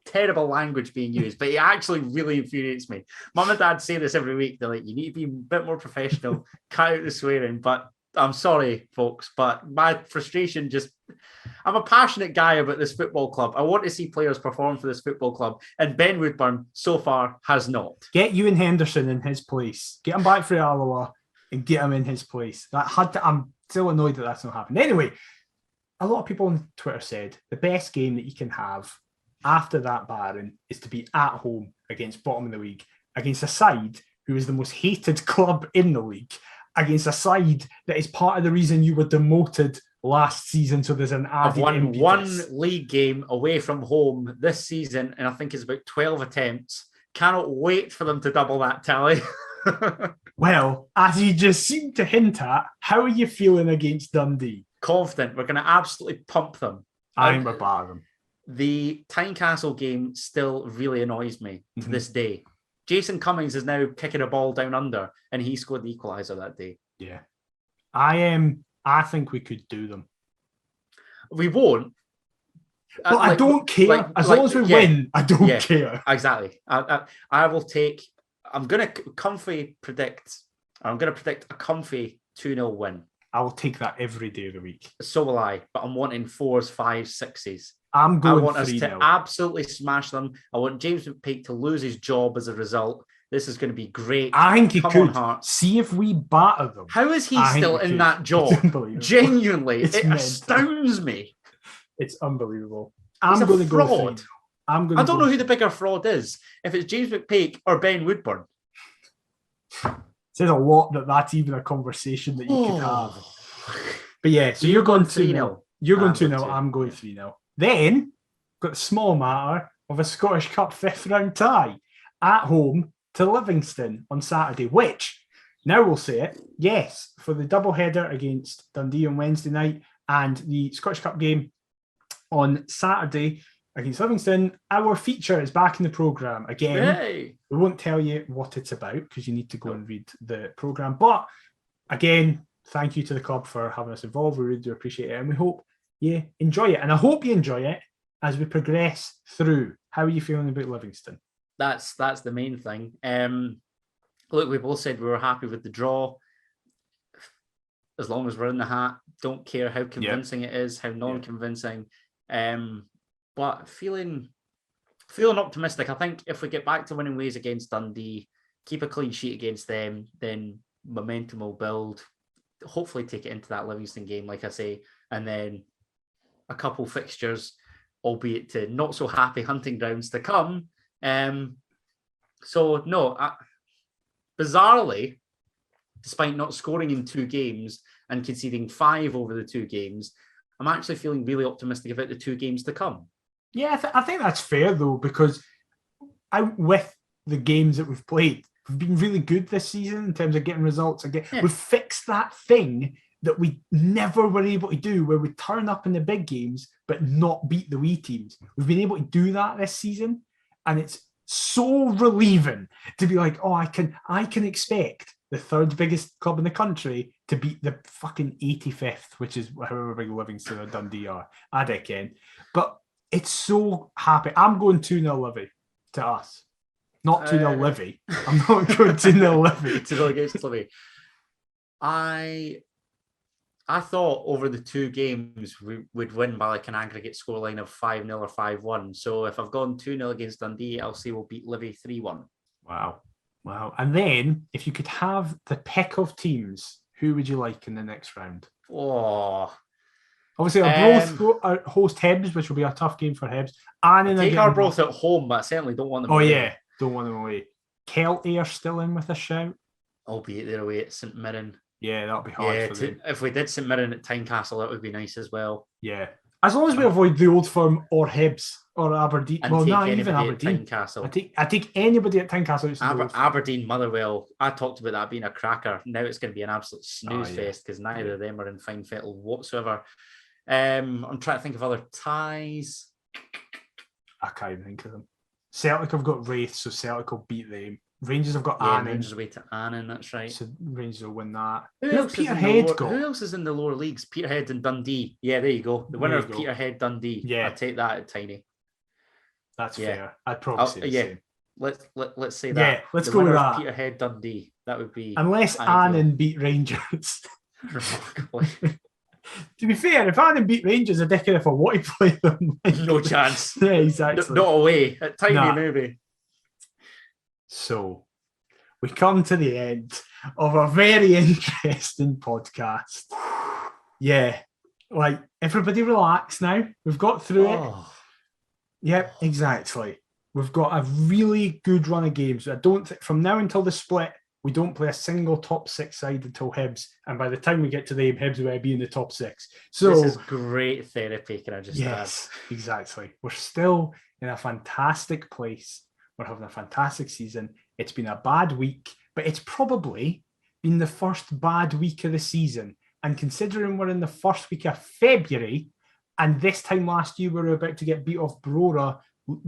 terrible language being used, but it actually really infuriates me. Mum and Dad say this every week. They're like, you need to be a bit more professional, cut out the swearing. But I'm sorry, folks, but my frustration I'm a passionate guy about this football club. I want to see players perform for this football club, and Ben Woodburn so far has not. Get Ewan Henderson in his place. Get him back for Alloa and get him in his place. I'm still annoyed that that's not happened. Anyway, a lot of people on Twitter said the best game that you can have after that battering is to be at home against bottom of the league, against a side who is the most hated club in the league, against a side that is part of the reason you were demoted last season. So there's an added I've won impetus. One league game away from home this season, and I think it's about 12 attempts. Cannot wait for them to double that tally. Well, as you just seem to hint at, how are you feeling against Dundee? Confident. We're going to absolutely pump them. I think we're bad them. The Tynecastle game still really annoys me to this day. Jason Cummings is now kicking a ball down under, and he scored the equaliser that day. Yeah. I think we could do them. We won't. But I don't care. As long as we win, I don't care. Exactly. I will take... I'm going to predict a comfy 2-0 win. I will take that every day of the week. So will I, but I'm wanting 4s, 5s, 6s. I want us to absolutely smash them. I want James McPake to lose his job as a result. This is going to be great. I think he could. See if we batter them. How is he still in that job? Genuinely, it astounds me. It's unbelievable. I'm going to go fraud. I don't know who the bigger fraud is. If it's James McPake or Ben Woodburn. It says a lot that's even a conversation that you could have. But yeah, so you're going 3-0. You're going 2-0. I'm going 3-0. Then, got the small matter of a Scottish Cup 5th round tie at home to Livingston on Saturday, which, now we'll say it, yes, for the double header against Dundee on Wednesday night and the Scottish Cup game on Saturday against Livingston, our feature is back in the programme again. Hey. We won't tell you what it's about because you need to go and read the programme. But again, thank you to the club for having us involved. We really do appreciate it, and we hope you enjoy it. And I hope you enjoy it as we progress through. How are you feeling about Livingston? That's the main thing. Look, we both said we were happy with the draw. As long as we're in the hat, don't care how convincing it is, how non-convincing. But feeling optimistic. I think if we get back to winning ways against Dundee, keep a clean sheet against them, then momentum will build. Hopefully take it into that Livingston game, like I say, and then a couple fixtures, albeit to not so happy hunting grounds to come. Bizarrely, despite not scoring in 2 games and conceding 5 over the 2 games, I'm actually feeling really optimistic about the 2 games to come. Yeah, I think that's fair though, because with the games that we've played, we've been really good this season in terms of getting results. We've fixed that thing that we never were able to do, where we turn up in the big games but not beat the wee teams. We've been able to do that this season, and it's so relieving to be like, oh, I can expect the third biggest club in the country to beat the fucking 85th, which is however big Livingston or Dundee are. I reckon. But it's so happy. I'm going 2-0 Livi to us. Not 2-0 Livi. I'm not going 2-0 Livi. 2-0 against Livi. I thought over the two games we would win by like an aggregate scoreline of 5-0 or 5-1. So if I've gone 2-0 against Dundee, I'll say we'll beat Livi 3-1. Wow. And then if you could have the pick of teams, who would you like in the next round? Oh. Obviously, Arbroath host Hibs, which will be a tough game for Hibs. And take Arbroath at home, but I certainly don't want them away. Oh, yeah. Don't want them away. Kelty are still in with a shout. Albeit they're away at St Mirren. Yeah, that'll be hard for them. If we did St Mirren at Tynecastle, that would be nice as well. Yeah. As long as we avoid the Old Firm or Hibs or Aberdeen. And not even Aberdeen. Tynecastle. I take anybody at Tynecastle. Aberdeen, Motherwell. I talked about that being a cracker. Now it's going to be an absolute snooze fest because neither of them are in fine fettle whatsoever. I'm trying to think of other ties. I can't even think of them. Celtic have got Wraith, so Celtic will beat them. Rangers have got Annan. Rangers away to Annan, that's right. So Rangers will win that. Who else is in the lower leagues? Peterhead and Dundee. Yeah, there you go. The winner of Peterhead, Dundee. Yeah. I'd take that at Tiny. That's fair. I'd probably say the same. Let's say that. Yeah, let's go with that. Peterhead, Dundee. That would be... Unless Annan beat Rangers. Remarkably. To be fair, if Annan beat Rangers, I reckon if I want to play them... No chance. Yeah, exactly. Not away. At Tiny, maybe. So, we come to the end of a very interesting podcast. Yeah, like, everybody relax now. We've got through it. Yep, exactly. We've got a really good run of games. I don't think from now until the split, we don't play a single top six side until Hibs. And by the time we get to the Hibs, we'll be in the top six. So this is great therapy, can I just add? Yes, exactly. We're still in a fantastic place. We're having a fantastic season. It's been a bad week, but it's probably been the first bad week of the season. And considering we're in the first week of February, and this time last year we were about to get beat off Brora,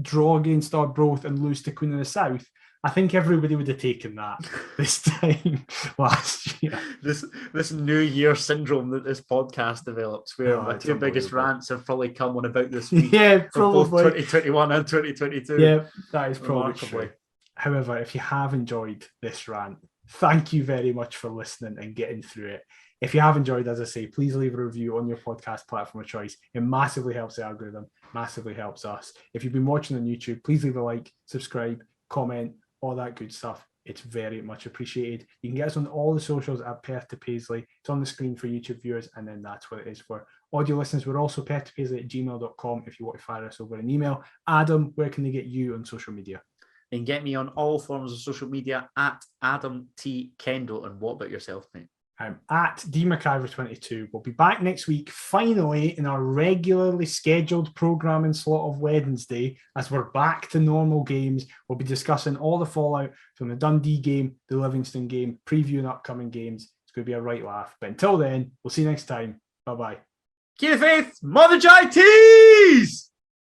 draw against Arbroath and lose to Queen of the South, I think everybody would have taken that this time last year. This New Year syndrome that this podcast develops, where my two biggest rants have probably come on about this week. Yeah, probably. Both 2021 and 2022. Yeah, that is probably true. However, if you have enjoyed this rant, thank you very much for listening and getting through it. If you have enjoyed, as I say, please leave a review on your podcast platform of choice. It massively helps the algorithm, massively helps us. If you've been watching on YouTube, please leave a like, subscribe, comment, all that good stuff. It's very much appreciated. You can get us on all the socials at Perth to Paisley. It's on the screen for YouTube viewers, and then that's what it is for audio listeners. We're also perth2paisley@gmail.com if you want to fire us over an email. Adam, where can they get you on social media? You can get me on all forms of social media at Adam T. Kendall. And what about yourself, mate? I'm at dmcIver22. We'll be back next week, finally, in our regularly scheduled programming slot of Wednesday, as we're back to normal games. We'll be discussing all the fallout from the Dundee game, the Livingston game, previewing upcoming games. It's going to be a right laugh. But until then, we'll see you next time. Bye-bye. Keep the faith, Mother Jai Tea!